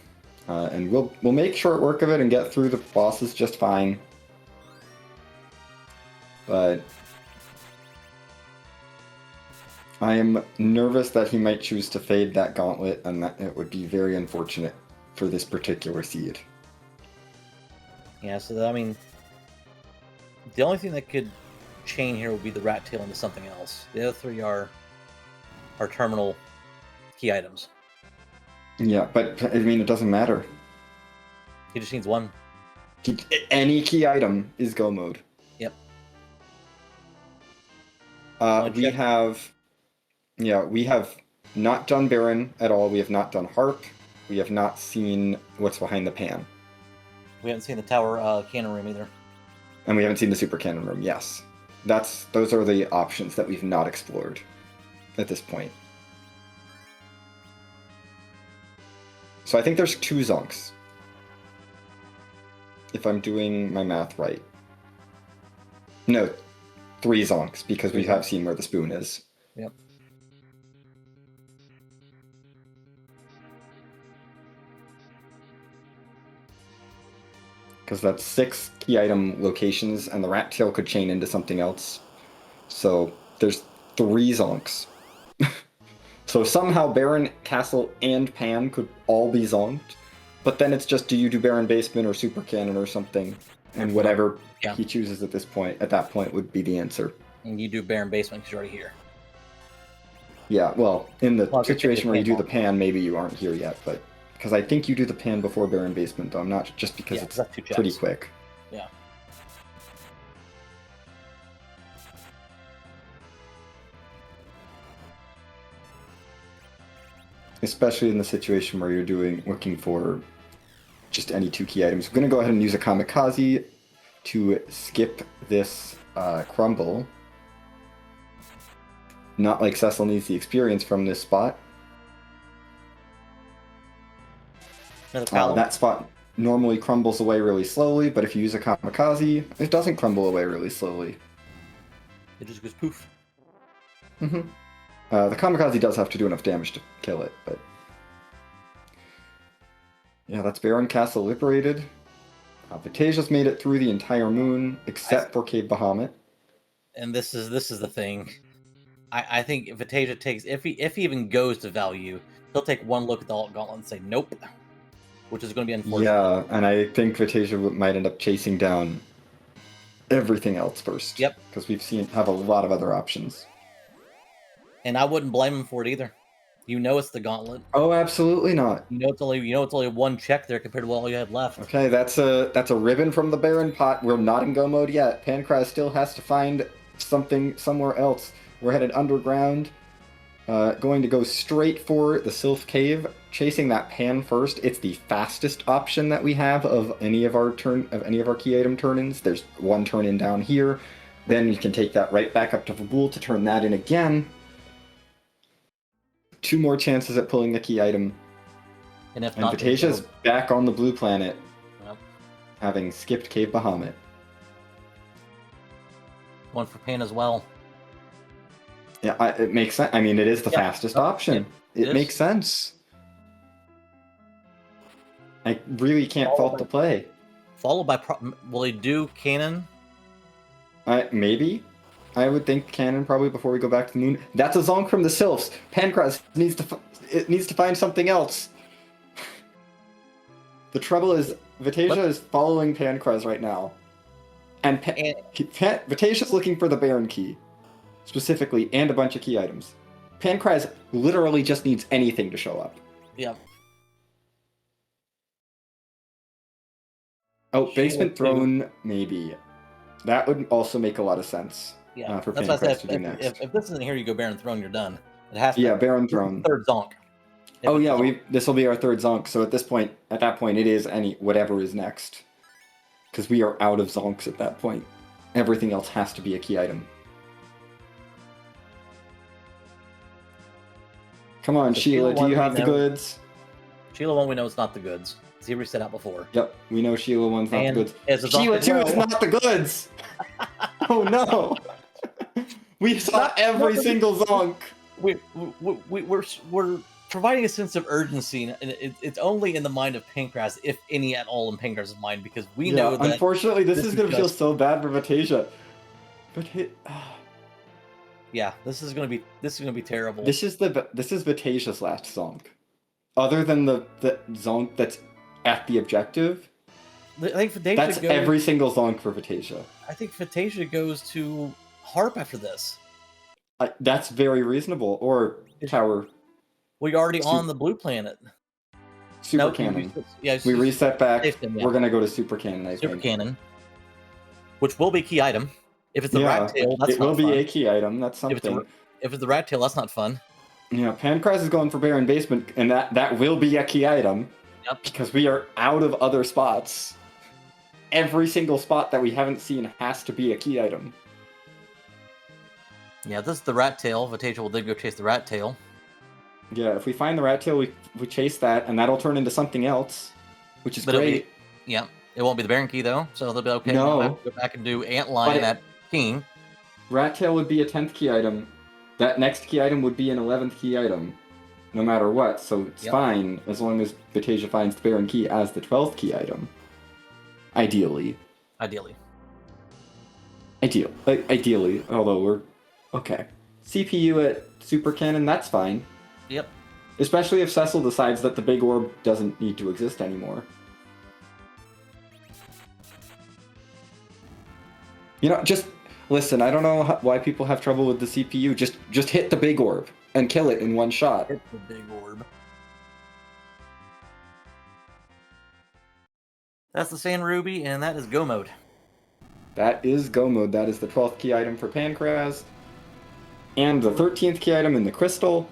Speaker 2: and we'll make short work of it and get through the bosses just fine. But I am nervous that he might choose to fade that gauntlet, and that it would be very unfortunate for this particular seed.
Speaker 1: Yeah, so I mean, the only thing that could chain here would be the rat tail into something else. The other three are terminal key items.
Speaker 2: Yeah, but I mean, it doesn't matter.
Speaker 1: He just needs one.
Speaker 2: Any key item is go mode.
Speaker 1: Yep.
Speaker 2: We have not done Baron at all. We have not done Harp. We have not seen what's behind the pan.
Speaker 1: We haven't seen the tower cannon room either.
Speaker 2: And we haven't seen the super cannon room. Yes, those are the options that we've not explored at this point. So I think there's 2 zonks, if I'm doing my math right. No, 3 zonks, because we have seen where the spoon is.
Speaker 1: Yep.
Speaker 2: because that's 6 key item locations, and the rat tail could chain into something else. So there's 3 zonks. So somehow Baron, Castle, and Pan could all be zonked, but then it's just, do you do Baron Basement or Super Cannon or something? And whatever he chooses at that point would be the answer.
Speaker 1: And you do Baron Basement because you're already here.
Speaker 2: Yeah, well, in the situation where you do the Pan, maybe you aren't here yet, but because I think you do the Pan before Baron Basement, though. I'm not, just because it's pretty quick.
Speaker 1: Yeah.
Speaker 2: Especially in the situation where you're looking for just any 2 key items. I'm going to go ahead and use a Kamikaze to skip this crumble. Not like Cecil needs the experience from this spot. That spot normally crumbles away really slowly, but if you use a Kamikaze, it doesn't crumble away really slowly.
Speaker 1: It just goes poof.
Speaker 2: Mm-hmm. The Kamikaze does have to do enough damage to kill it, but... Yeah, that's Baron Castle liberated. Vitasia's made it through the entire moon, except for Cave Bahamut.
Speaker 1: And this is the thing. I think if Vitasia takes, if he even goes to value, he'll take one look at the alt gauntlet and say nope, which is going to be unfortunate.
Speaker 2: Yeah, and I think Vitasia might end up chasing down everything else first.
Speaker 1: Yep.
Speaker 2: Because we've seen have a lot of other options.
Speaker 1: And I wouldn't blame him for it either. You know it's the gauntlet.
Speaker 2: Oh, absolutely not.
Speaker 1: You know it's only one check there compared to what all you had left.
Speaker 2: Okay, that's a ribbon from the Baron pot. We're not in go mode yet. Pankraz still has to find something somewhere else. We're headed underground. Going to go straight for the Sylph Cave, chasing that Pan first. It's the fastest option that we have of any of our key item turn-ins. There's one turn-in down here. Then you can take that right back up to Vabul to turn that in again. 2 more chances at pulling the key item.
Speaker 1: And if not,
Speaker 2: Vitasia's back on the blue planet,
Speaker 1: yep,
Speaker 2: having skipped Cave Bahamut.
Speaker 1: One for Pan as well.
Speaker 2: Yeah, it makes sense. I mean, it is the fastest option. It makes sense. I really can't fault the play.
Speaker 1: Followed by... will he do Cannon?
Speaker 2: Maybe. I would think Cannon probably before we go back to the moon. That's a zonk from the Sylphs. Pankraz needs to find something else. The trouble is, Vitasia is following Pankraz right now. And Vitasia's looking for the Baron key. Specifically, and a bunch of key items. Pankraz literally just needs anything to show up.
Speaker 1: Yep.
Speaker 2: Oh, Basement Throne, maybe. That would also make a lot of sense.
Speaker 1: Yeah,
Speaker 2: for
Speaker 1: that's what I said.
Speaker 2: next.
Speaker 1: If this isn't here, you go Baron Throne, you're done. It has to.
Speaker 2: Yeah, Baron Throne.
Speaker 1: Third zonk.
Speaker 2: Oh yeah, this will be our 3rd zonk. So at that point, it is whatever is next, because we are out of zonks at that point. Everything else has to be a key item. Come on, so Sheila, do you have the goods?
Speaker 1: Sheila 1, we know it's not the goods. He reset out before.
Speaker 2: Yep, we know Sheila 1's not the goods. Sheila 2 is not the goods! Oh no! We saw every single zonk!
Speaker 1: We're providing a sense of urgency, and it's only in the mind of Pankraz, if any at all in Pankraz's mind, because we know that...
Speaker 2: Unfortunately, this is going to feel so bad for Vitasia.
Speaker 1: Yeah, this is going to be terrible.
Speaker 2: This is Vitasia's last zonk. Other than the zonk that's at the objective,
Speaker 1: I think Vitasia
Speaker 2: that's every single zonk for Vitasia.
Speaker 1: I think Vitasia goes to Harp after this.
Speaker 2: That's very reasonable. Or Tower.
Speaker 1: Well, you're already on the blue planet.
Speaker 2: Super Cannon. We reset back. We're going to go to Super Cannon, I think.
Speaker 1: Super Cannon. Which will be key item. If it's the rat tail, that's
Speaker 2: it will be a key item. That's something.
Speaker 1: If it's the rat tail, that's not fun.
Speaker 2: Yeah, Pankraz is going for Baron Basement, and that will be a key item.
Speaker 1: Yep.
Speaker 2: Because we are out of other spots. Every single spot that we haven't seen has to be a key item.
Speaker 1: Yeah, this is the rat tail. Vitasia will then go chase the rat tail.
Speaker 2: Yeah, if we find the rat tail, we chase that, and that'll turn into something else, which is great.
Speaker 1: It won't be the Baron key though, so they'll be okay.
Speaker 2: No.
Speaker 1: We'll have to go back and do Antlion at King.
Speaker 2: Rat tail would be a 10th key item. That next key item would be an 11th key item, no matter what. So it's fine as long as Vitasia finds the Baron key as the 12th key item. I Ideally.
Speaker 1: Ideally.
Speaker 2: Ideally, although we're... Okay. CPU at Super Cannon, that's fine.
Speaker 1: Yep.
Speaker 2: Especially if Cecil decides that the big orb doesn't need to exist anymore. You know, just... Listen, I don't know why people have trouble with the CPU. Just hit the big orb and kill it in one shot.
Speaker 1: Hit the big orb. That's the Sand Ruby, and that is Go Mode.
Speaker 2: That is Go Mode. That is the 12th key item for Pankraz. And the 13th key item in the Crystal.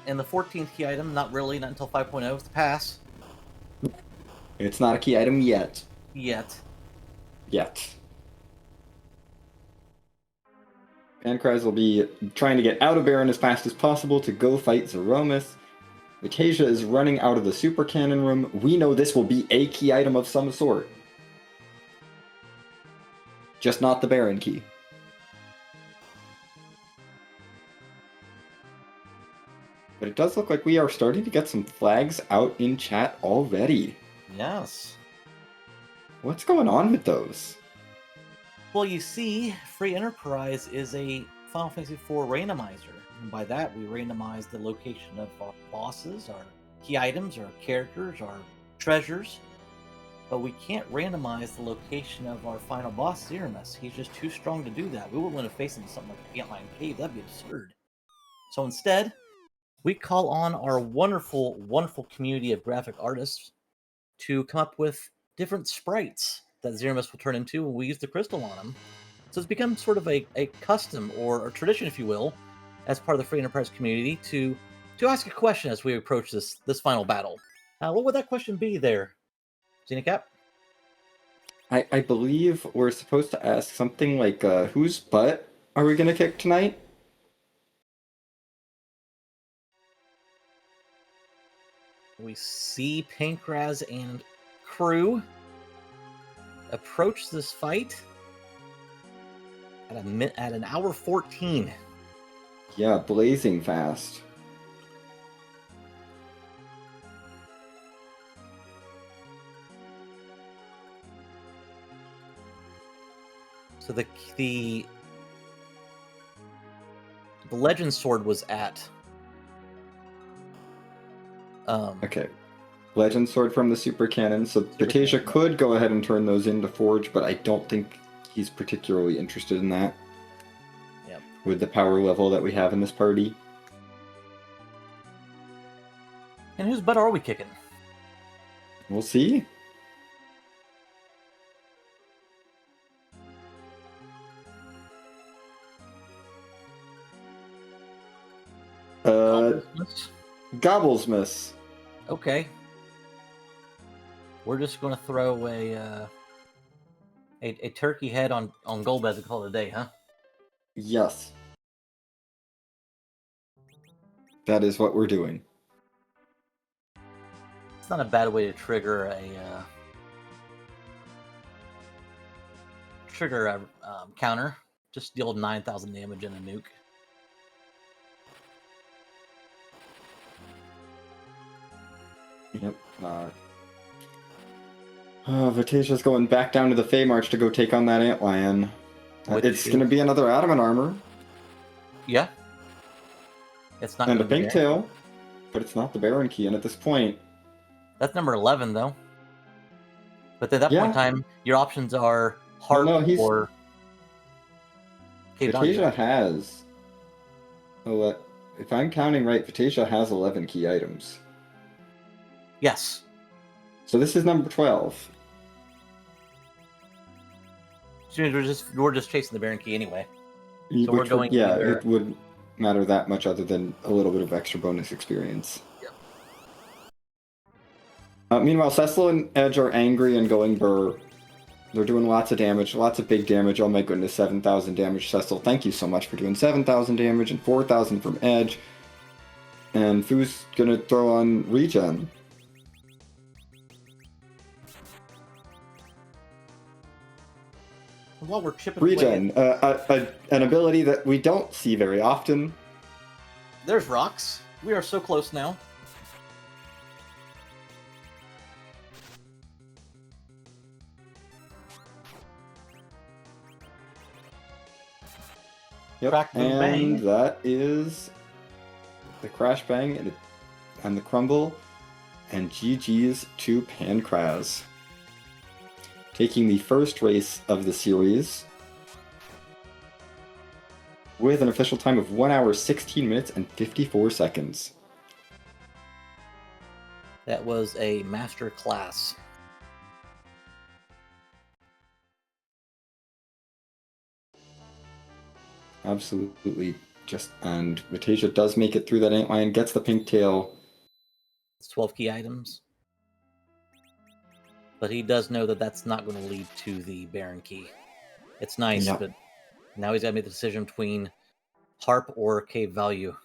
Speaker 1: And the 14th key item, not until 5.0, is the Pass.
Speaker 2: It's not a key item yet.
Speaker 1: Yet.
Speaker 2: Pankraz will be trying to get out of Baron as fast as possible to go fight Zeromus. Vitasia is running out of the Super Cannon room. We know this will be a key item of some sort. Just not the Baron key. But it does look like we are starting to get some flags out in chat already.
Speaker 1: Yes.
Speaker 2: What's going on with those?
Speaker 1: Well, you see, Free Enterprise is a Final Fantasy IV randomizer. And by that, we randomize the location of our bosses, our key items, our characters, our treasures. But we can't randomize the location of our final boss, Zeromus. He's just too strong to do that. We wouldn't want to face him in something like the Antlion Cave. That'd be absurd. So instead, we call on our wonderful, wonderful community of graphic artists to come up with different sprites that Zeromus will turn into when we use the crystal on him. So it's become sort of a custom or a tradition, if you will, as part of the Free Enterprise community to ask a question as we approach this final battle. What would that question be there, Xenocap?
Speaker 2: I believe we're supposed to ask something like, whose butt are we going to kick tonight?
Speaker 1: We see Pankraz and crew approach this fight at an hour 14.
Speaker 2: Yeah, blazing fast.
Speaker 1: So the Legend Sword was at
Speaker 2: okay. Legend Sword from the Super Cannon, so Vitasia could go ahead and turn those into Forge, but I don't think he's particularly interested in that.
Speaker 1: Yep.
Speaker 2: With the power level that we have in this party.
Speaker 1: And whose butt are we kicking?
Speaker 2: We'll see. Gobblesmith.
Speaker 1: Okay. We're just going to throw a turkey head on Golbez and call it a day, huh?
Speaker 2: Yes. That is what we're doing.
Speaker 1: It's not a bad way to trigger a counter. Just deal 9,000 damage in a nuke.
Speaker 2: Yep. Vitasia's going back down to the Fey March to go take on that Antlion. It's going to be another Adamant Armor.
Speaker 1: Yeah. It's not.
Speaker 2: And a Pink Tail, but it's not the Baron Key. And at this point,
Speaker 1: that's number 11, though. But at that point in time, your options are Heart or Cave
Speaker 2: Vitasia has. If I'm counting right, Vitasia has 11 key items.
Speaker 1: Yes.
Speaker 2: So this is number 12.
Speaker 1: So we're just chasing the Baron Key anyway. So we're going.
Speaker 2: It wouldn't matter that much other than a little bit of extra bonus experience. Yep. Meanwhile, Cecil and Edge are angry and going burr. They're doing lots of damage, lots of big damage. Oh my goodness, 7,000 damage, Cecil. Thank you so much for doing 7,000 damage and 4,000 from Edge. And Fu's gonna throw on Regen.
Speaker 1: While we're chipping
Speaker 2: Regen, an ability that we don't see very often.
Speaker 1: There's rocks. We are so close now.
Speaker 2: Yep,
Speaker 1: Crack, boom,
Speaker 2: and
Speaker 1: bang.
Speaker 2: that is the crash bang and the crumble, and GG's to Pankraz, taking the first race of the series with an official time of 1 hour, 16 minutes, and 54 seconds.
Speaker 1: That was a master class.
Speaker 2: Absolutely. And Vitasia does make it through that antlion, gets the pink tail.
Speaker 1: It's 12 key items. But he does know that that's not going to lead to the Baron key. It's nice,
Speaker 2: Yep.
Speaker 1: but now he's got to make the decision between Harp or Cave Value.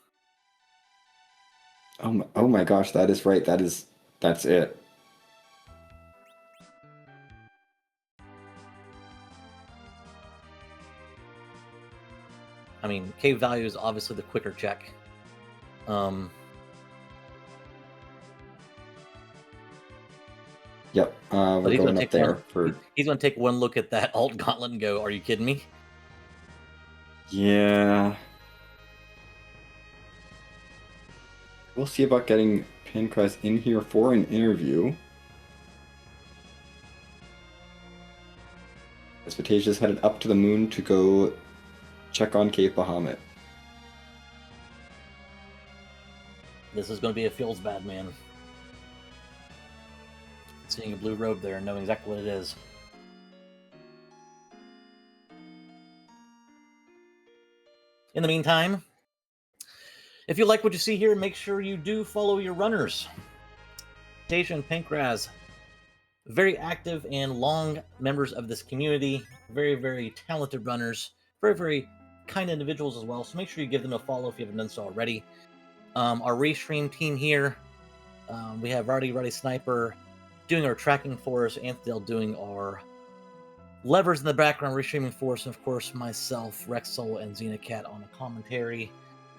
Speaker 2: Oh my gosh, that is right. That's it.
Speaker 1: I mean, Cave Value is obviously the quicker check.
Speaker 2: Yep, we're
Speaker 1: he's
Speaker 2: going
Speaker 1: gonna
Speaker 2: up there for...
Speaker 1: He's going to take one look at that alt gauntlet and go, "Are you kidding me?"
Speaker 2: Yeah. We'll see about getting Pankraz in here for an interview. As Vitasia's headed up to the moon to go check on Cave Bahamut.
Speaker 1: This is going to be a feels bad, man. Seeing a blue robe there and knowing exactly what it is. In the meantime, if you like what you see here, make sure you do follow your runners. Vitasia and Pankraz, very active and long members of this community. Very, very talented runners. Very, very kind individuals as well. So make sure you give them a follow if you haven't done so already. Our restream team here, we have Ruddy Sniper doing our tracking for us, Anthony doing our levers in the background, restreaming for us, and of course myself, Rexol, and Xenacat on a commentary.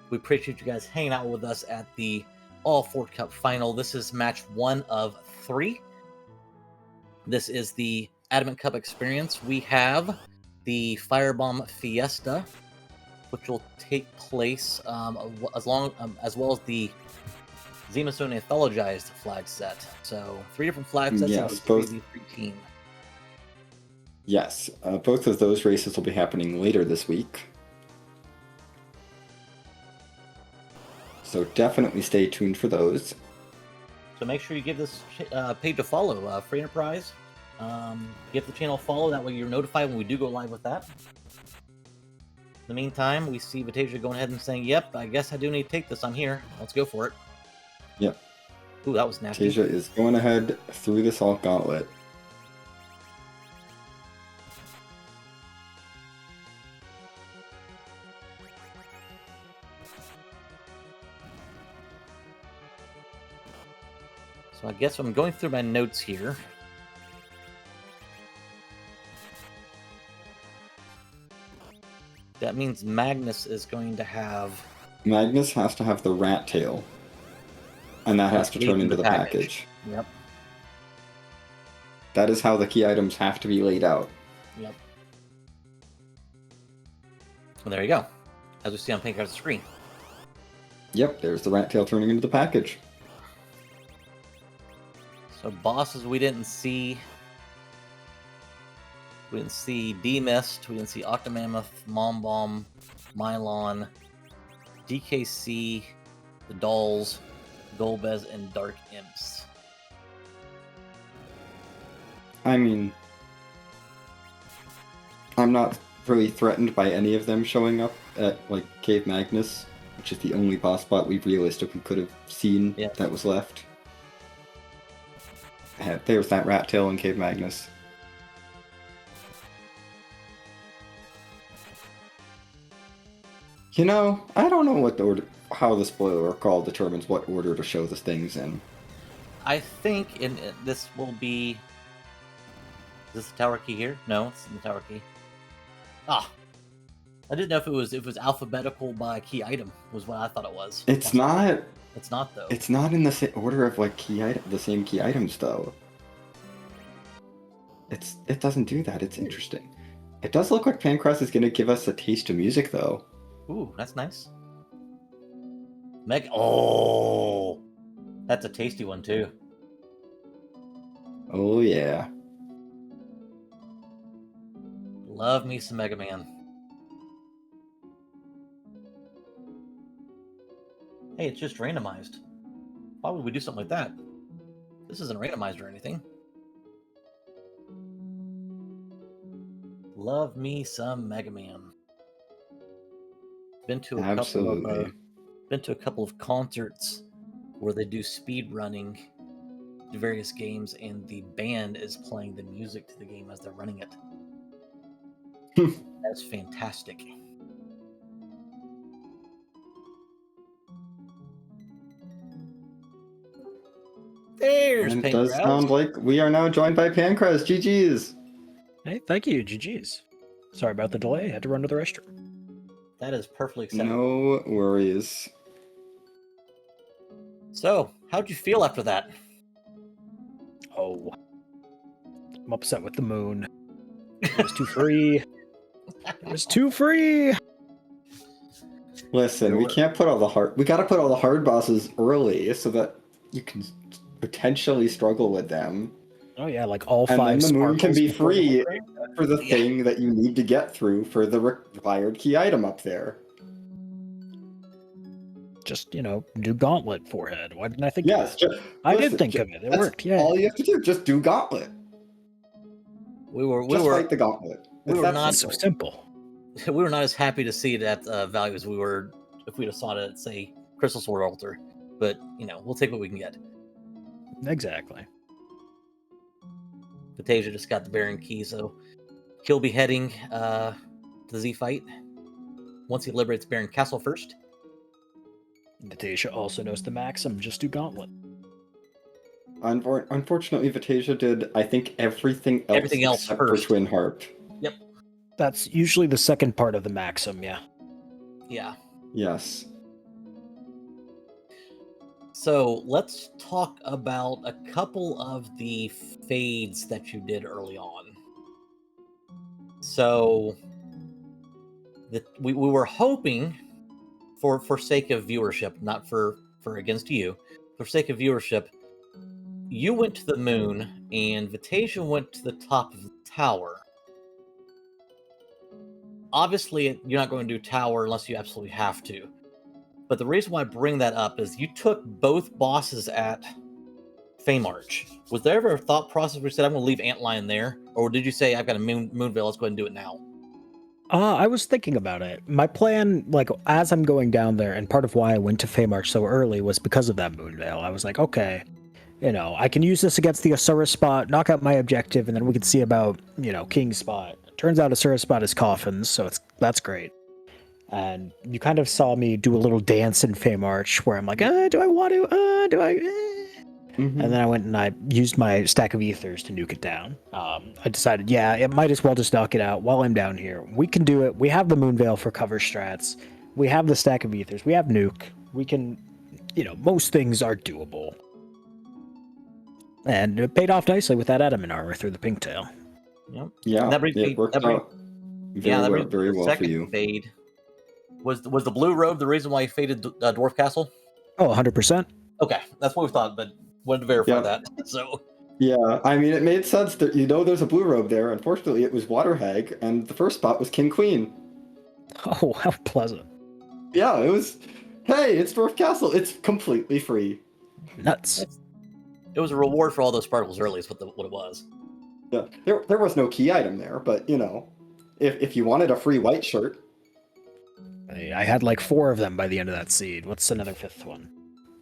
Speaker 1: We appreciate you guys hanging out with us at the All Ford Cup final. This is match 1 of 3. This is the Adamant Cup experience. We have the Firebomb Fiesta, which will take place as well as the Zemastone anthologized flag set. So 3 different flag sets.
Speaker 2: Yes,
Speaker 1: both 3 team.
Speaker 2: Yes, both of those races will be happening later this week. So definitely stay tuned for those.
Speaker 1: So make sure you give this page a follow, Free Enterprise. Give the channel a follow, that way you're notified when we do go live with that. In the meantime, we see Vitasia going ahead and saying, "Yep, I guess I do need to take this. I'm here. Let's go for it."
Speaker 2: Yep.
Speaker 1: Ooh, that was nasty.
Speaker 2: Vitasia is going ahead through this alt gauntlet.
Speaker 1: So I guess I'm going through my notes here. That means Magnus is going to have...
Speaker 2: Magnus has to have the rat tail. And that has to turn into the package.
Speaker 1: Yep.
Speaker 2: That is how the key items have to be laid out.
Speaker 1: Yep. Well, there you go. As we see on Pankraz's screen.
Speaker 2: Yep, there's the rat tail turning into the package.
Speaker 1: So bosses we didn't see. We didn't see D-Mist. We didn't see Octomammoth, Mombomb, Mylon, DKC, the Dolls, Golbez, and Dark Imps.
Speaker 2: I mean, I'm not really threatened by any of them showing up at, like, Cave Magnus, which is the only boss spot we realistically could have seen that was left. There's that rat tail in Cave Magnus. You know, I don't know what how the spoiler call determines what order to show the things in.
Speaker 1: I think this will be... Is this the tower key here? No, it's in the tower key. Ah! I didn't know if it was alphabetical by key item, was what I thought it was.
Speaker 2: It's not.
Speaker 1: It's not, though.
Speaker 2: It's not in the order of, like, the same key items, though. It doesn't do that. It's interesting. It does look like Pankraz is going to give us a taste of music, though.
Speaker 1: Ooh, that's nice. Oh, that's a tasty one too.
Speaker 2: Oh yeah.
Speaker 1: Love me some Mega Man. Hey, it's just randomized. Why would we do something like that? This isn't randomized or anything. Love me some Mega Man. Been to a
Speaker 2: Absolutely.
Speaker 1: couple of concerts where they do speed running to various games, and the band is playing the music to the game as they're running it. That's fantastic. There's
Speaker 2: And it does
Speaker 1: Pankraz.
Speaker 2: sound like we are now joined by Pankraz. GG's.
Speaker 3: Hey, thank you, GG's. Sorry about the delay. I had to run to the restroom.
Speaker 1: That is perfectly acceptable.
Speaker 2: No worries.
Speaker 1: So, how'd you feel after that?
Speaker 3: Oh, I'm upset with the moon. It was too free. It was too free.
Speaker 2: Listen, we can't put all the hard. We got to put all the hard bosses early so that you can potentially struggle with them.
Speaker 3: Oh yeah, like all
Speaker 2: And
Speaker 3: five.
Speaker 2: then the moon can
Speaker 3: sparkles
Speaker 2: be
Speaker 3: before the
Speaker 2: free
Speaker 3: background.
Speaker 2: for the thing that you need to get through for the required key item up there.
Speaker 3: Just do gauntlet forehead. Why didn't I think?
Speaker 2: Yes,
Speaker 3: of it? I did think of it. It worked. Yeah.
Speaker 2: All you have to do, just do gauntlet.
Speaker 1: We were
Speaker 2: Fight the gauntlet.
Speaker 1: we
Speaker 2: It's
Speaker 1: were
Speaker 2: that
Speaker 1: not
Speaker 3: It's so simple.
Speaker 1: we were not as happy to see that value as we were if we'd have saw it at, say, Crystal Sword Altar. But we'll take what we can get.
Speaker 3: Exactly.
Speaker 1: Vitasia just got the Baron key, so he'll be heading to the Z fight once he liberates Baron Castle first.
Speaker 3: Vitasia also knows the maxim. Just do gauntlet.
Speaker 2: Unfortunately, Vitasia did, I think, everything else except
Speaker 1: first.
Speaker 2: for Twin Harp.
Speaker 1: Yep.
Speaker 3: That's usually the second part of the maxim. Yeah.
Speaker 1: Yeah.
Speaker 2: Yes.
Speaker 1: So let's talk about a couple of the fades that you did early on. So we were hoping, for sake of viewership, not for against you, for sake of viewership, you went to the moon and Vitasia went to the top of the tower. Obviously, you're not going to do tower unless you absolutely have to. But the reason why I bring that up is you took both bosses at Feymarch. Was there ever a thought process where you said, I'm going to leave Antlion there? Or did you say, I've got a Moonveil, let's go ahead and do it now?
Speaker 3: I was thinking about it. My plan, as I'm going down there, and part of why I went to Feymarch so early was because of that Moonveil. I was like, okay, I can use this against the Asura spot, knock out my objective, and then we can see about, King's spot. Turns out Asura spot is coffins, so that's great. And you kind of saw me do a little dance in Feymarch where I'm like, do I want to? Do I?
Speaker 2: Mm-hmm.
Speaker 3: And then I went and I used my stack of ethers to nuke it down. I decided, it might as well just knock it out while I'm down here. We can do it. We have the Moonveil for cover strats. We have the stack of ethers. We have nuke. We can, most things are doable. And it paid off nicely with that adamant armor through the pink tail.
Speaker 1: Yep.
Speaker 2: Yeah, it worked out very well for you.
Speaker 1: Fade. Was the blue robe the reason why you faded Dwarf Castle?
Speaker 3: Oh, 100%.
Speaker 1: Okay, that's what we thought, but wanted to verify that. So
Speaker 2: yeah, I mean, it made sense that there's a blue robe there. Unfortunately, it was Water Hag, and the first spot was King Queen.
Speaker 3: Oh, how pleasant!
Speaker 2: Yeah, it was. Hey, it's Dwarf Castle. It's completely free.
Speaker 3: Nuts.
Speaker 1: It was a reward for all those sparkles early. Is what it was.
Speaker 2: Yeah, there was no key item there, but if you wanted a free white shirt.
Speaker 3: I had 4 of them by the end of that seed. What's another 5th one?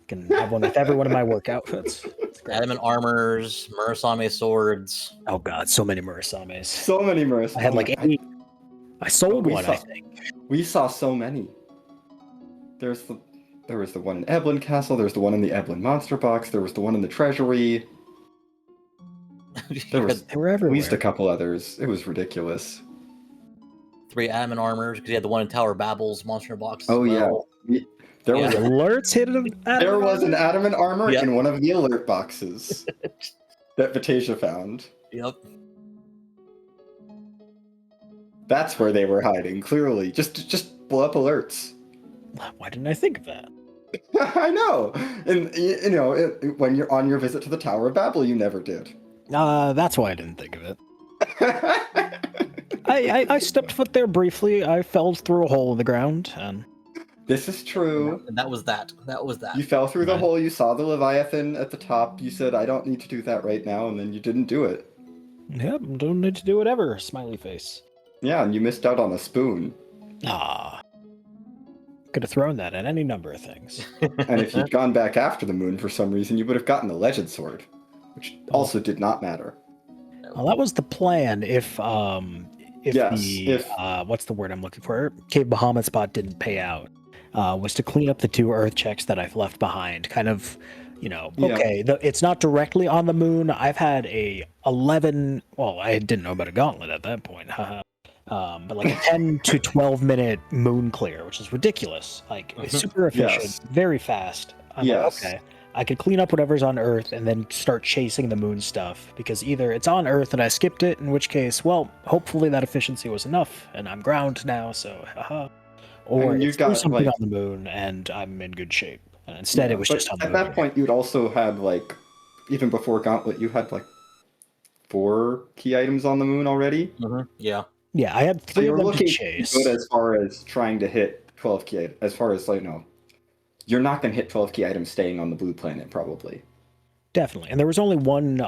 Speaker 3: I can have one with every one of my work outfits.
Speaker 1: Adamant armors, Murasame swords.
Speaker 3: Oh god, so many Murasames.
Speaker 2: So many Murasame.
Speaker 3: I had 8. I sold one, I think.
Speaker 2: We saw so many. There was the one in Eblin Castle, there was the one in the Eblin Monster Box, there was the one in the Treasury.
Speaker 3: They were everywhere.
Speaker 2: We used a couple others. It was ridiculous.
Speaker 1: 3 adamant armors, because you had the one in Tower Babel's Monster Box.
Speaker 2: Oh,
Speaker 1: well.
Speaker 2: yeah. There was
Speaker 3: alerts hidden.
Speaker 2: There was an adamant armor in one of the alert boxes that Vitasia found.
Speaker 1: Yep.
Speaker 2: That's where they were hiding. Clearly, just blow up alerts.
Speaker 3: Why didn't I think of that?
Speaker 2: I know. And, when you're on your visit to the Tower of Babel, you never did.
Speaker 3: That's why I didn't think of it. I stepped foot there briefly. I fell through a hole in the ground, and
Speaker 2: This is true.
Speaker 1: And that was that. That was that.
Speaker 2: You fell through the
Speaker 3: Right.
Speaker 2: hole, you saw the Leviathan at the top, you said, I don't need to do that right now, and then you didn't do it.
Speaker 3: yep, don't need to do whatever. Smiley face.
Speaker 2: Yeah, and you missed out on a spoon.
Speaker 3: Could have thrown that at any number of things.
Speaker 2: And if you'd gone back after the moon for some reason, you would have gotten the legend sword, which also did not matter.
Speaker 3: Well, that was the plan. If
Speaker 2: Yes,
Speaker 3: the what's the word I'm looking for? Cave Bahamut spot didn't pay out, was to clean up the 2 Earth checks that I've left behind. Kind of,
Speaker 2: Yeah.
Speaker 3: okay, it's not directly on the moon. I've had a 11. Well, I didn't know about a gauntlet at that point. Haha. But like a 10 to 12 minute moon clear, which is ridiculous. Like it's super efficient,
Speaker 2: Yes.
Speaker 3: very fast. I'm
Speaker 2: Yes.
Speaker 3: like, okay, I could clean up whatever's on Earth and then start chasing the moon stuff, because either it's on Earth and I skipped it, in which case, well, hopefully that efficiency was enough and I'm ground now, so haha. Or
Speaker 2: And you
Speaker 3: it's there's
Speaker 2: got,
Speaker 3: something
Speaker 2: like-
Speaker 3: on the moon and I'm in good shape. And instead, it was
Speaker 2: But
Speaker 3: just on the
Speaker 2: at
Speaker 3: moon.
Speaker 2: that point, you'd also had, like, even before Gauntlet, you had, like, 4 key items on the moon already.
Speaker 1: Yeah.
Speaker 3: Yeah, I had
Speaker 2: So
Speaker 3: 3
Speaker 2: you
Speaker 3: of
Speaker 2: were
Speaker 3: them to
Speaker 2: looking
Speaker 3: chase.
Speaker 2: good as far as trying to hit 12 key items. As far as, like, you're not going to hit 12 key items staying on the blue planet, probably.
Speaker 3: Definitely. And there was only one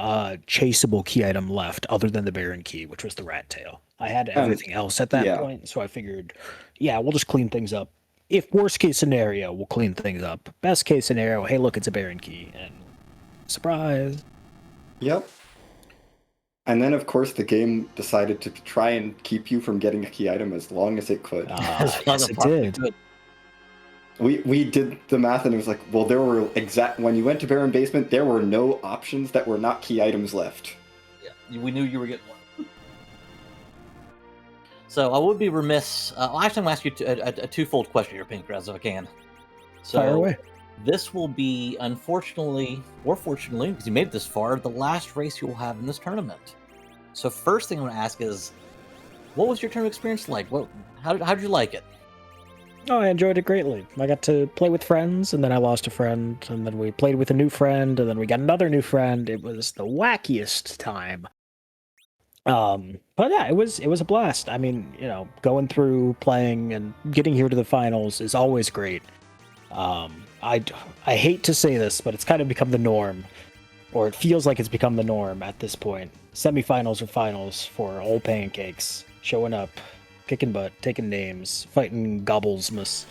Speaker 3: chaseable key item left other than the Baron key, which was the rat tail. I had everything else at that
Speaker 2: yeah.
Speaker 3: point, so I figured, yeah, we'll just clean things up. If worst case scenario, we'll clean things up. Best case scenario, hey, look, it's a Baron key. And surprise.
Speaker 2: Yep. And then, of course, the game decided to try and keep you from getting a key item as long as it could.
Speaker 1: As long
Speaker 3: Yes,
Speaker 1: as
Speaker 3: it
Speaker 1: possibly
Speaker 3: did.
Speaker 1: could.
Speaker 2: We did the math, and it was like, well, there were when you went to Baron Basement, there were no options that were not key items left.
Speaker 1: Yeah, we knew you were getting one. So I would be remiss. Actually, I'm going to ask you a twofold question here, Pankraz, if I can. So
Speaker 3: Fire away.
Speaker 1: this will be, unfortunately, or fortunately, because you made it this far, the last race you will have in this tournament. So first thing I'm going to ask is, what was your tournament experience like? How did you like it?
Speaker 3: Oh, I enjoyed it greatly. I got to play with friends, and then I lost a friend, and then we played with a new friend, and then we got another new friend. It was the wackiest time. But yeah, it was a blast. I mean, going through playing and getting here to the finals is always great. I hate to say this, but it's kind of become the norm, or it feels like it's become the norm at this point. Semifinals or finals for old pancakes, showing up, kicking butt, taking names, fighting Gobblesmas,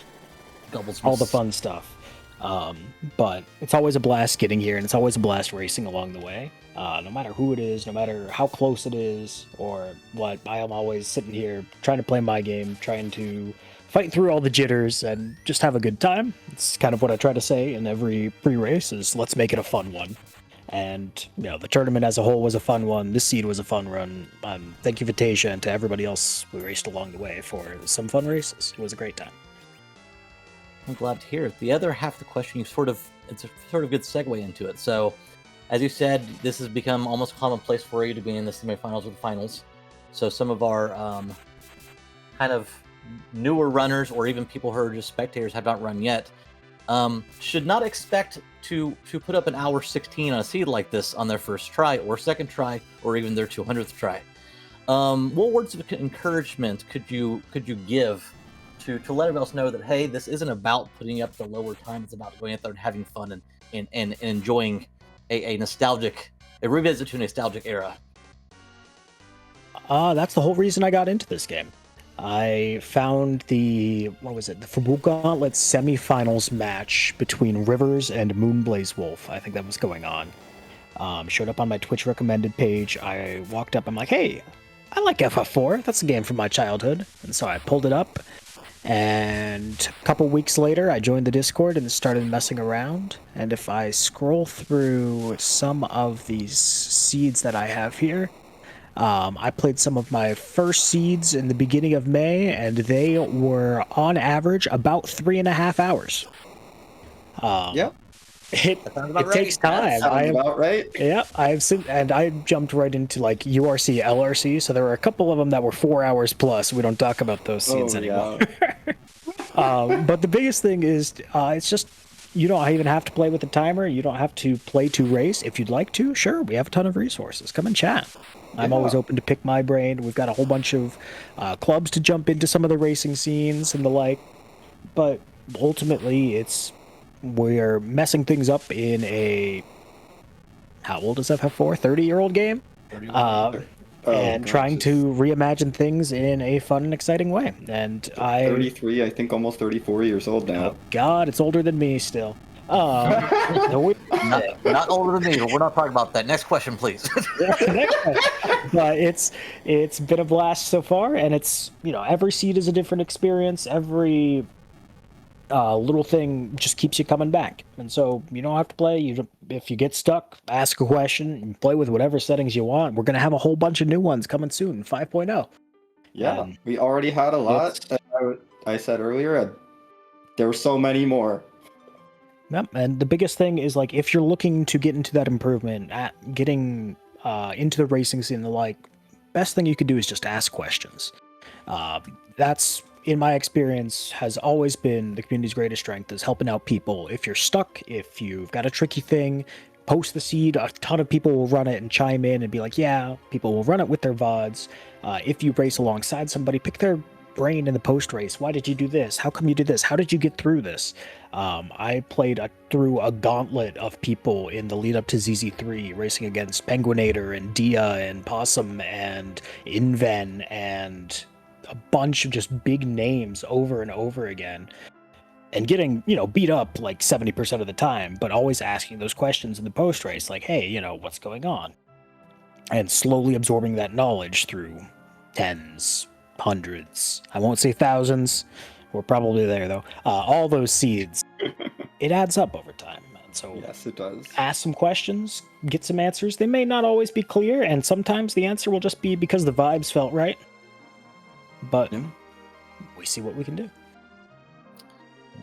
Speaker 3: all the fun stuff. But it's always a blast getting here, and it's always a blast racing along the way. No matter who it is, no matter how close it is, or what, I am always sitting here trying to play my game, trying to fight through all the jitters and just have a good time. It's kind of what I try to say in every pre-race is, let's make it a fun one. And, the tournament as a whole was a fun one. This seed was a fun run. Thank you, Vitasia, and to everybody else we raced along the way for some fun races. It was a great time.
Speaker 1: I'm glad to hear it. The other half of the question, it's a sort of good segue into it. So, as you said, this has become almost commonplace for you to be in the semifinals or the finals. So some of our kind of newer runners, or even people who are just spectators, have not run yet, should not expect to put up an hour 16 on a seed like this on their first try, or second try, or even their 200th try. What words of encouragement could you give to let everyone else know that, hey, this isn't about putting up the lower time, it's about going out there and having fun and enjoying a revisit to a nostalgic era?
Speaker 3: That's the whole reason I got into this game. I found the Fabu Gauntlet semifinals match between Rivers and Moonblaze Wolf. I think that was going on. Showed up on my Twitch recommended page. I walked up, I'm like, hey, I like FF4. That's a game from my childhood. And so I pulled it up. And a couple weeks later, I joined the Discord and started messing around. And if I scroll through some of these seeds that I have here, I played some of my first seeds in the beginning of May, and they were on average about 3.5 hours.
Speaker 2: Yep.
Speaker 3: It
Speaker 1: right.
Speaker 3: takes time.
Speaker 2: Sounds about right.
Speaker 3: Yeah, I jumped right into like URC, LRC, so there were a couple of them that were 4 hours plus. We don't talk about those seeds anymore.
Speaker 2: Yeah.
Speaker 3: But the biggest thing is, it's just, you don't even have to play with a timer. You don't have to play to race. If you'd like to, sure, we have a ton of resources. Come and chat. I'm always open to pick my brain. We've got a whole bunch of clubs to jump into some of the racing scenes and the like. But ultimately, we're messing things up in a, how old is FF4? 30-year-old game? And trying to reimagine things in a fun and exciting way. And
Speaker 2: 33, I think almost 34 years old now.
Speaker 3: Oh God, it's older than me still. No,
Speaker 1: not older than me, but we're not talking about that. Next question, please.
Speaker 3: But it's been a blast so far, and it's, every seed is a different experience. Every little thing just keeps you coming back, and so you don't have to play. If you get stuck, ask a question and play with whatever settings you want. We're gonna have a whole bunch of new ones coming soon, 5.0.
Speaker 2: Yeah, we already had a lot. I said earlier, there were so many more.
Speaker 3: Yep, and the biggest thing is, like, if you're looking to get into that improvement, at getting into the racing scene and the like, best thing you could do is just ask questions. That's, in my experience, has always been the community's greatest strength, is helping out people. If you're stuck, if you've got a tricky thing, post the seed. A ton of people will run it and chime in and be like, yeah, people will run it with their VODs. If you race alongside somebody, pick their brain in the post race. Why did you do this? How come you did this? How did you get through this? I played through a gauntlet of people in the lead up to ZZ3, racing against Penguinator and Dia and Possum and Inven and a bunch of just big names over and over again, and getting, beat up like 70% of the time, but always asking those questions in the post race, like, hey, what's going on? And slowly absorbing that knowledge through tens, hundreds, I won't say thousands, we're probably there though, all those seeds. It adds up over time. And so
Speaker 2: yes, it does.
Speaker 3: Ask some questions, get some answers. They may not always be clear, and sometimes the answer will just be because the vibes felt right. But we see what we can do.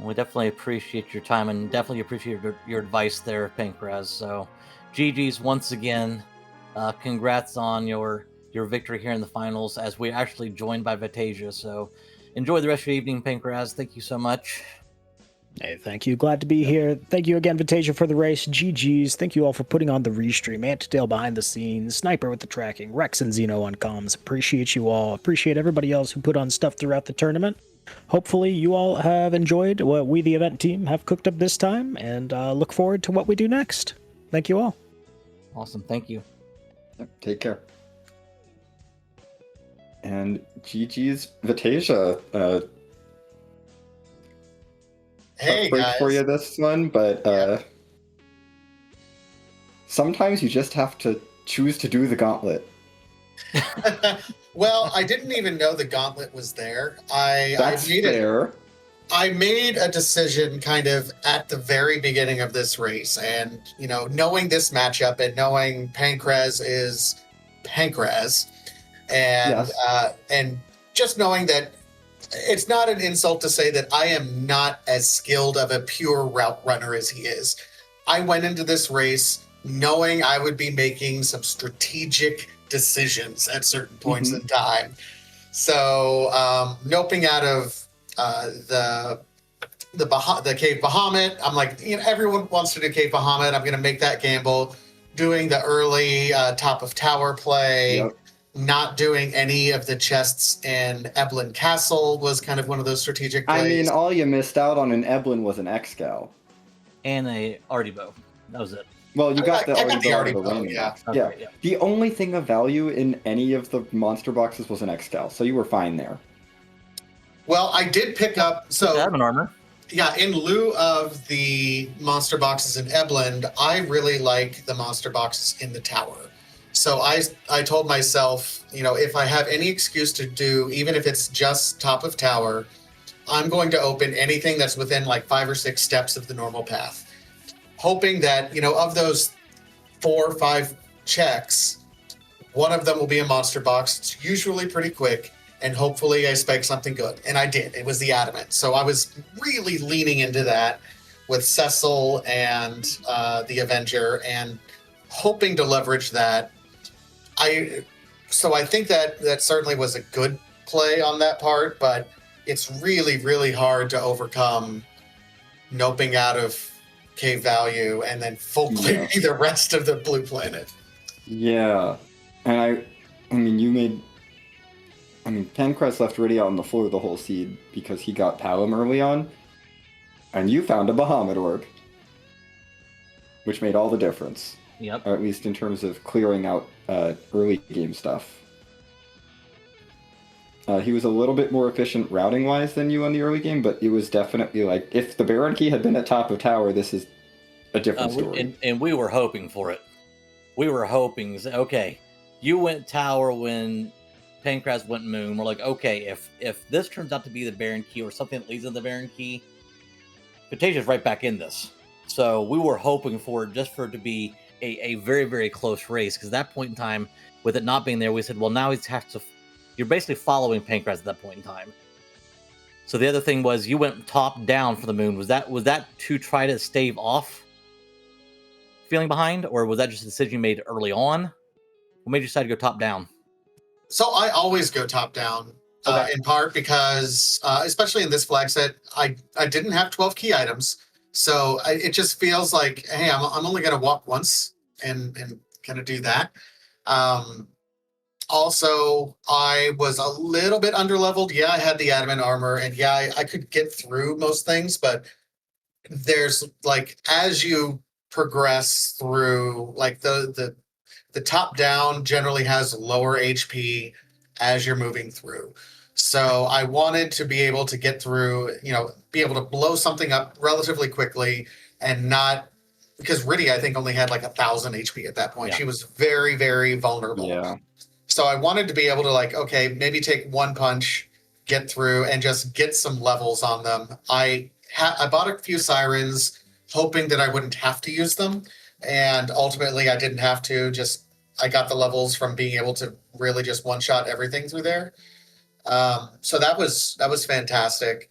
Speaker 1: We definitely appreciate your time and definitely appreciate your advice there, xPankraz. So, GG's once again. Congrats on your victory here in the finals, as we're actually joined by Vitasia. So, enjoy the rest of your evening, xPankraz. Thank you so much.
Speaker 3: Hey, thank you. Glad to be here. Thank you again, Vitasia, for the race. GG's. Thank you all for putting on the restream. Antidale behind the scenes. Sniper with the tracking. Rex and Xeno on comms. Appreciate you all. Appreciate everybody else who put on stuff throughout the tournament. Hopefully you all have enjoyed what we, the event team, have cooked up this time, and look forward to what we do next. Thank you all.
Speaker 1: Awesome. Thank you.
Speaker 2: Take care. And GG's, Vitasia.
Speaker 4: Hey guys.
Speaker 2: For you this one, but sometimes you just have to choose to do the gauntlet.
Speaker 4: Well, I didn't even know the gauntlet was there.
Speaker 2: That's fair.
Speaker 4: I made a decision kind of at the very beginning of this race, and knowing this matchup and knowing xPankraz is xPankraz, and and just knowing that it's not an insult to say that I am not as skilled of a pure route runner as he is. I went into this race knowing I would be making some strategic decisions at certain points in time. So noping out of the Cave Bahamut, I'm like, everyone wants to do Cave Bahamut. I'm going to make that gamble. Doing the early top of tower play.
Speaker 2: Yep.
Speaker 4: Not doing any of the chests in Eblin Castle was kind of one of those strategic plays.
Speaker 2: I mean, all you missed out on in Eblin was an X-Gal.
Speaker 1: And a Artie Bow. That was it.
Speaker 2: Well, you got the
Speaker 4: Artie Bow, yeah.
Speaker 2: Yeah. The only thing of value in any of the monster boxes was an X-Gal, so you were fine there.
Speaker 4: Well, I did pick up... So,
Speaker 1: admin armor.
Speaker 4: Yeah, in lieu of the monster boxes in Eblin, I really like the monster boxes in the tower. So I told myself, if I have any excuse to do, even if it's just top of tower, I'm going to open anything that's within like 5 or 6 steps of the normal path. Hoping that, of those 4 or 5 checks, one of them will be a monster box. It's usually pretty quick, and hopefully I spike something good. And I did. It was the Adamant. So I was really leaning into that with Cecil and the Avenger, and hoping to leverage that. So I think that certainly was a good play on that part, but it's really, really hard to overcome noping out of cave value and then full clearing the rest of the blue planet.
Speaker 2: Yeah, and I mean, Pankraz left Riddy out on the floor the whole seed because he got Palom early on, and you found a Bahamut orb, which made all the difference.
Speaker 1: Yep.
Speaker 2: Or at least in terms of clearing out early game stuff. He was a little bit more efficient routing-wise than you on the early game, but it was definitely like, if the Baron Key had been at top of tower, this is a different story.
Speaker 1: And we were hoping for it. We were hoping, okay, you went tower when Pankraz went moon. We're like, okay, if this turns out to be the Baron Key or something that leads to the Baron Key, Vitasia's right back in this. So we were hoping for it, just for it to be a very, very close race, because at that point in time, with it not being there, we said, well, now you're basically following Pankraz at that point in time. So the other thing was, you went top down for the moon. Was that to try to stave off feeling behind, or was that just a decision you made early on? What made you decide to go top down?
Speaker 4: So I always go top down, in part because, especially in this flag set, I didn't have 12 key items. So it just feels like, hey, I'm only going to walk once and kind of do that. Also, I was a little bit underleveled. Yeah, I had the adamant armor, and yeah, I could get through most things, but there's like, as you progress through, like the top down generally has lower HP as you're moving through. So I wanted to be able to get through, be able to blow something up relatively quickly and not, because Riddy, I think, only had like 1,000 HP at that point. Yeah. She was very, very vulnerable.
Speaker 2: Yeah.
Speaker 4: So I wanted to be able to, like, okay, maybe take one punch, get through, and just get some levels on them. I bought a few sirens, hoping that I wouldn't have to use them, and ultimately I didn't have to. I got the levels from being able to really just one-shot everything through there. So that was fantastic.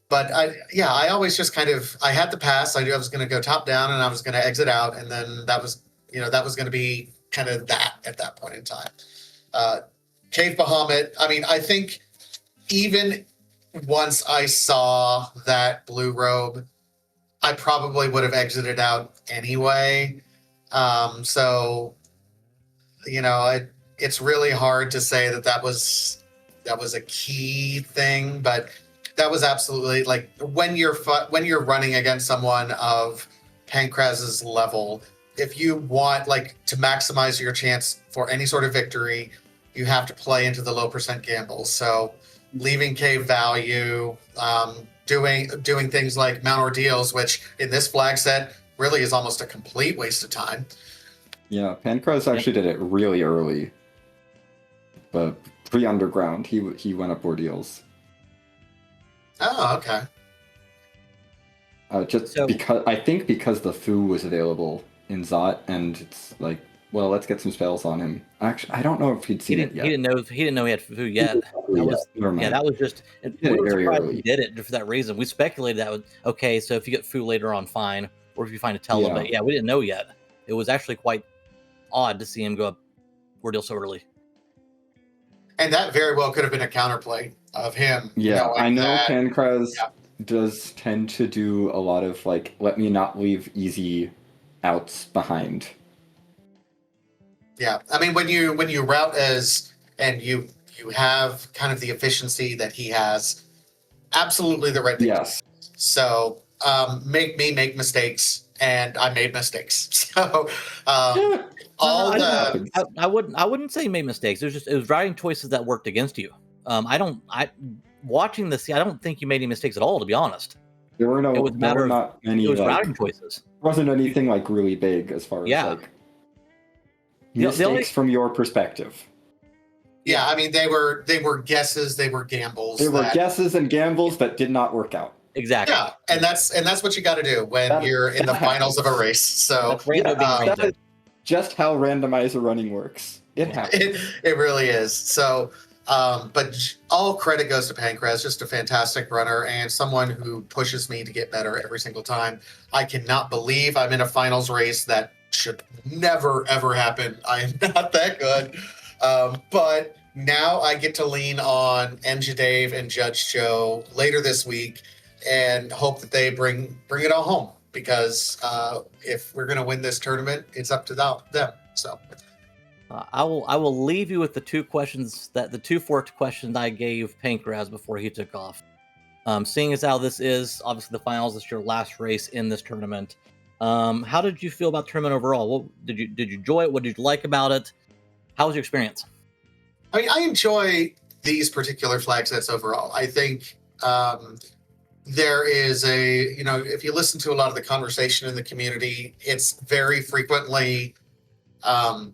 Speaker 4: But I always just I had the pass. I knew I was going to go top down and I was going to exit out, and then that was going to be kind of that at that point in time. Cave Bahamut, I think even once I saw that blue robe, I probably would have exited out anyway. So, it's really hard to say that was a key thing, but that was absolutely, like, when you're running against someone of Pankraz's level, if you want, like, to maximize your chance for any sort of victory, you have to play into the low percent gambles. So leaving cave value, doing things like Mount Ordeals, which in this flag set really is almost a complete waste of time.
Speaker 2: Yeah, Pankraz actually did it really early. But pre-underground, he went up Ordeals.
Speaker 4: Oh, okay.
Speaker 2: Because the Fu was available in Zot, and it's like, well, let's get some spells on him. Actually, I don't know if he'd seen it yet.
Speaker 1: He didn't know he had Fu yet. That was just, we were surprised he did it for that reason. We speculated that okay, so if you get Fu later on, fine, or if you find a Tele, but we didn't know yet. It was actually quite odd to see him go up Ordeal so early.
Speaker 4: And that very well could have been a counterplay of him.
Speaker 2: Yeah, I know Pankraz does tend to do a lot of, like, let me not leave easy outs behind.
Speaker 4: Yeah, when you route and you have kind of the efficiency that he has, absolutely the right thing.
Speaker 2: Yes.
Speaker 4: So make mistakes, and I made mistakes. So
Speaker 1: I wouldn't say he made mistakes. It was routing choices that worked against you. Watching this, I don't think you made any mistakes at all, to be honest.
Speaker 2: There were not many.
Speaker 1: It was routing choices.
Speaker 2: Wasn't anything like really big as far as like mistakes from your perspective.
Speaker 4: Yeah, they were guesses, they were gambles.
Speaker 2: They were guesses and gambles that did not work out.
Speaker 1: Exactly.
Speaker 4: Yeah, and that's what you got to do when you're in the finals of a race. So
Speaker 2: that is just how randomizer running works. It happens.
Speaker 4: It really is. So, but all credit goes to Pankraz, just a fantastic runner and someone who pushes me to get better every single time. I cannot believe I'm in a finals race. That should never, ever happen. I am not that good. But now I get to lean on MJ Dave and Judge Joe later this week and hope that they bring it all home, because if we're going to win this tournament, it's up to them. So
Speaker 1: I will leave you with the two forked questions I gave Pankraz before he took off. Seeing as how this is obviously the finals, it's your last race in this tournament. How did you feel about the tournament overall? Did you enjoy it? What did you like about it? How was your experience?
Speaker 4: I mean, I enjoy these particular flag sets overall. I think there is if you listen to a lot of the conversation in the community, it's very frequently, I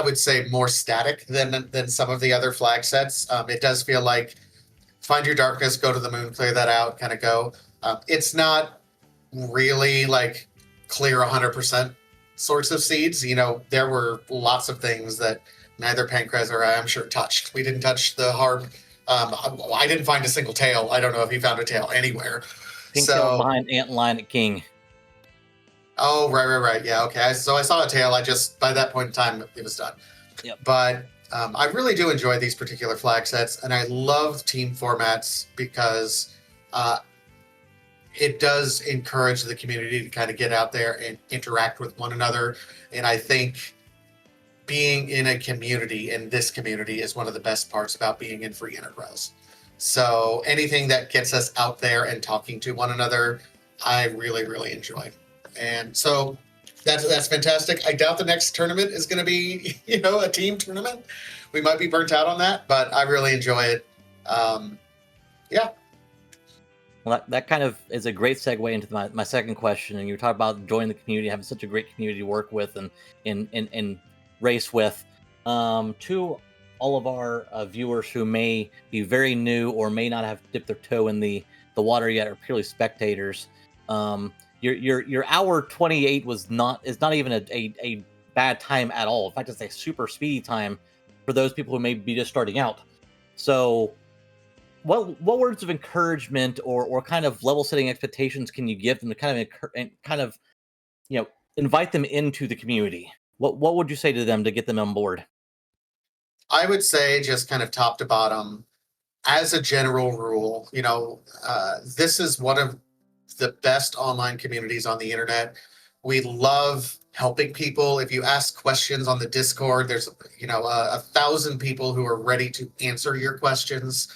Speaker 4: would say, more static than some of the other flag sets. It does feel like find your darkness, go to the moon, clear that out, kind of go. It's not really like clear 100% sorts of seeds. There were lots of things that neither Pankraz or I, I'm sure, touched. We didn't touch the harp. I didn't find a single tail. I don't know if he found a tail anywhere.
Speaker 1: Pink tail behind Antlion at King.
Speaker 4: Oh, right. Yeah, okay. So I saw a tail. By that point in time, it was done.
Speaker 1: Yep.
Speaker 4: But I really do enjoy these particular flag sets, and I love team formats because it does encourage the community to kind of get out there and interact with one another. And I think being in a community, in this community, is one of the best parts about being in free enterprise. So anything that gets us out there and talking to one another, I really, really enjoy. And so that's fantastic. I doubt the next tournament is going to be, a team tournament. We might be burnt out on that, but I really enjoy it. Yeah.
Speaker 1: Well, that kind of is a great segue into my second question. And you were talking about joining the community, having such a great community to work with and race with. To all of our viewers who may be very new or may not have dipped their toe in the water yet, or purely spectators, your hour 28 is not even a bad time at all. In fact, it's a super speedy time for those people who may be just starting out. So what words of encouragement or kind of level setting expectations can you give them to kind of invite them into the community? What would you say to them to get them on board?
Speaker 4: I would say, just kind of top to bottom, as a general rule, this is one of the best online communities on the internet. We love helping people. If you ask questions on the Discord, there's 1,000 people who are ready to answer your questions.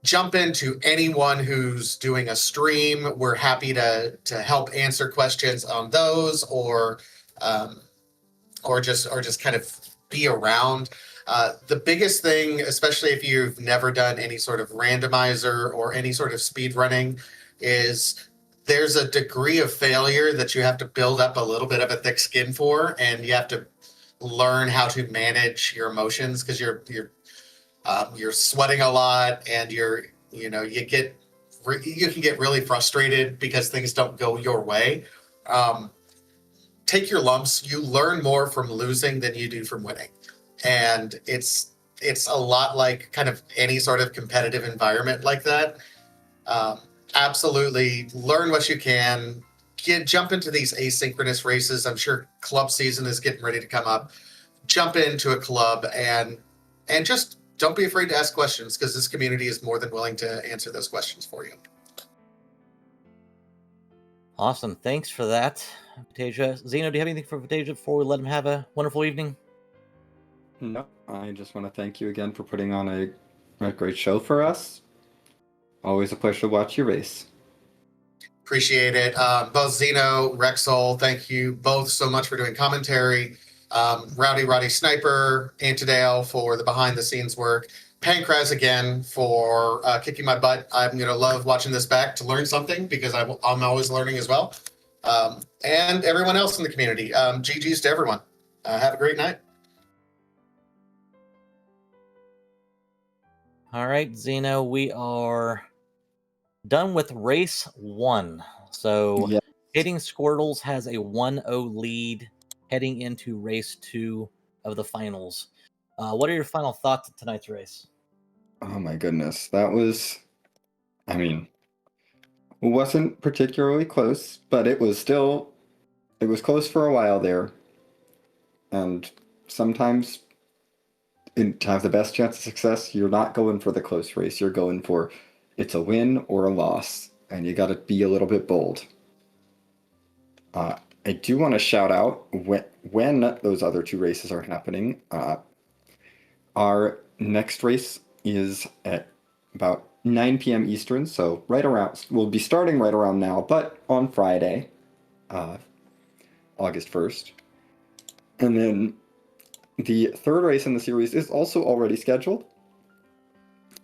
Speaker 4: Jump into anyone who's doing a stream. We're happy to help answer questions on those, or just kind of be around. The biggest thing, especially if you've never done any sort of randomizer or any sort of speed running, is there's a degree of failure that you have to build up a little bit of a thick skin for, and you have to learn how to manage your emotions, because you're sweating a lot, and you can get really frustrated because things don't go your way. Take your lumps. You learn more from losing than you do from winning. And it's a lot like kind of any sort of competitive environment like that. Absolutely learn what you can. Jump into these asynchronous races. I'm sure club season is getting ready to come up. Jump into a club and just don't be afraid to ask questions, because this community is more than willing to answer those questions for you.
Speaker 1: Awesome. Thanks for that, Vitasia. Zeno, do you have anything for Vitasia before we let him have a wonderful evening?
Speaker 2: No, I just want to thank you again for putting on a great show for us. Always a pleasure to watch you race.
Speaker 4: Appreciate it. Both Zeno, Rexel, thank you both so much for doing commentary. Rowdy Sniper, Antidale for the behind the scenes work. Pankraz again for kicking my butt. I'm going to love watching this back to learn something, because I'm always learning as well. And everyone else in the community. GG's to everyone. Have a great night.
Speaker 1: All right, Zeno, we are done with race 1. So
Speaker 2: Yeah.
Speaker 1: Hitting Squirtles has a 1-0 lead heading into race 2 of the finals. What are your final thoughts of tonight's race?
Speaker 2: Oh my goodness. That was, it wasn't particularly close, but it was close for a while there. And sometimes and to have the best chance of success, you're not going for the close race. You're going for it's a win or a loss, and you got to be a little bit bold. I do want to shout out when those other two races are happening. Our next race is at about 9 p.m. Eastern, so right around, we'll be starting right around now, but on Friday, August 1st. And then the third race in the series is also already scheduled,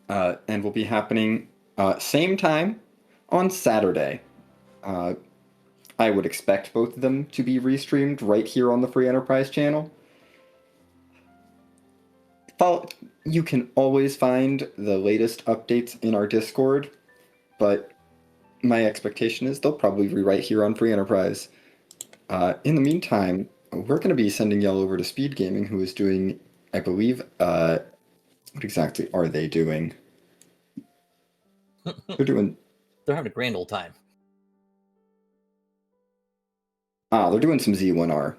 Speaker 2: and will be happening same time on Saturday. I would expect both of them to be restreamed right here on the Free Enterprise channel. You can always find the latest updates in our Discord, but my expectation is they'll probably be right here on Free Enterprise. In the meantime, we're going to be sending y'all over to Speed Gaming, who is doing, I believe, what exactly are they doing?
Speaker 1: They're having a grand old time.
Speaker 2: They're doing some Z1R.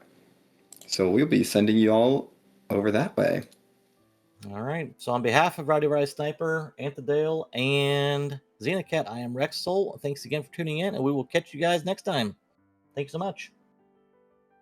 Speaker 2: So we'll be sending you all over that way.
Speaker 1: All right. So on behalf of Rowdy Rise Sniper, Anthadale, and Xenocat, I am Rex Soul. Thanks again for tuning in, and we will catch you guys next time. Thanks so much.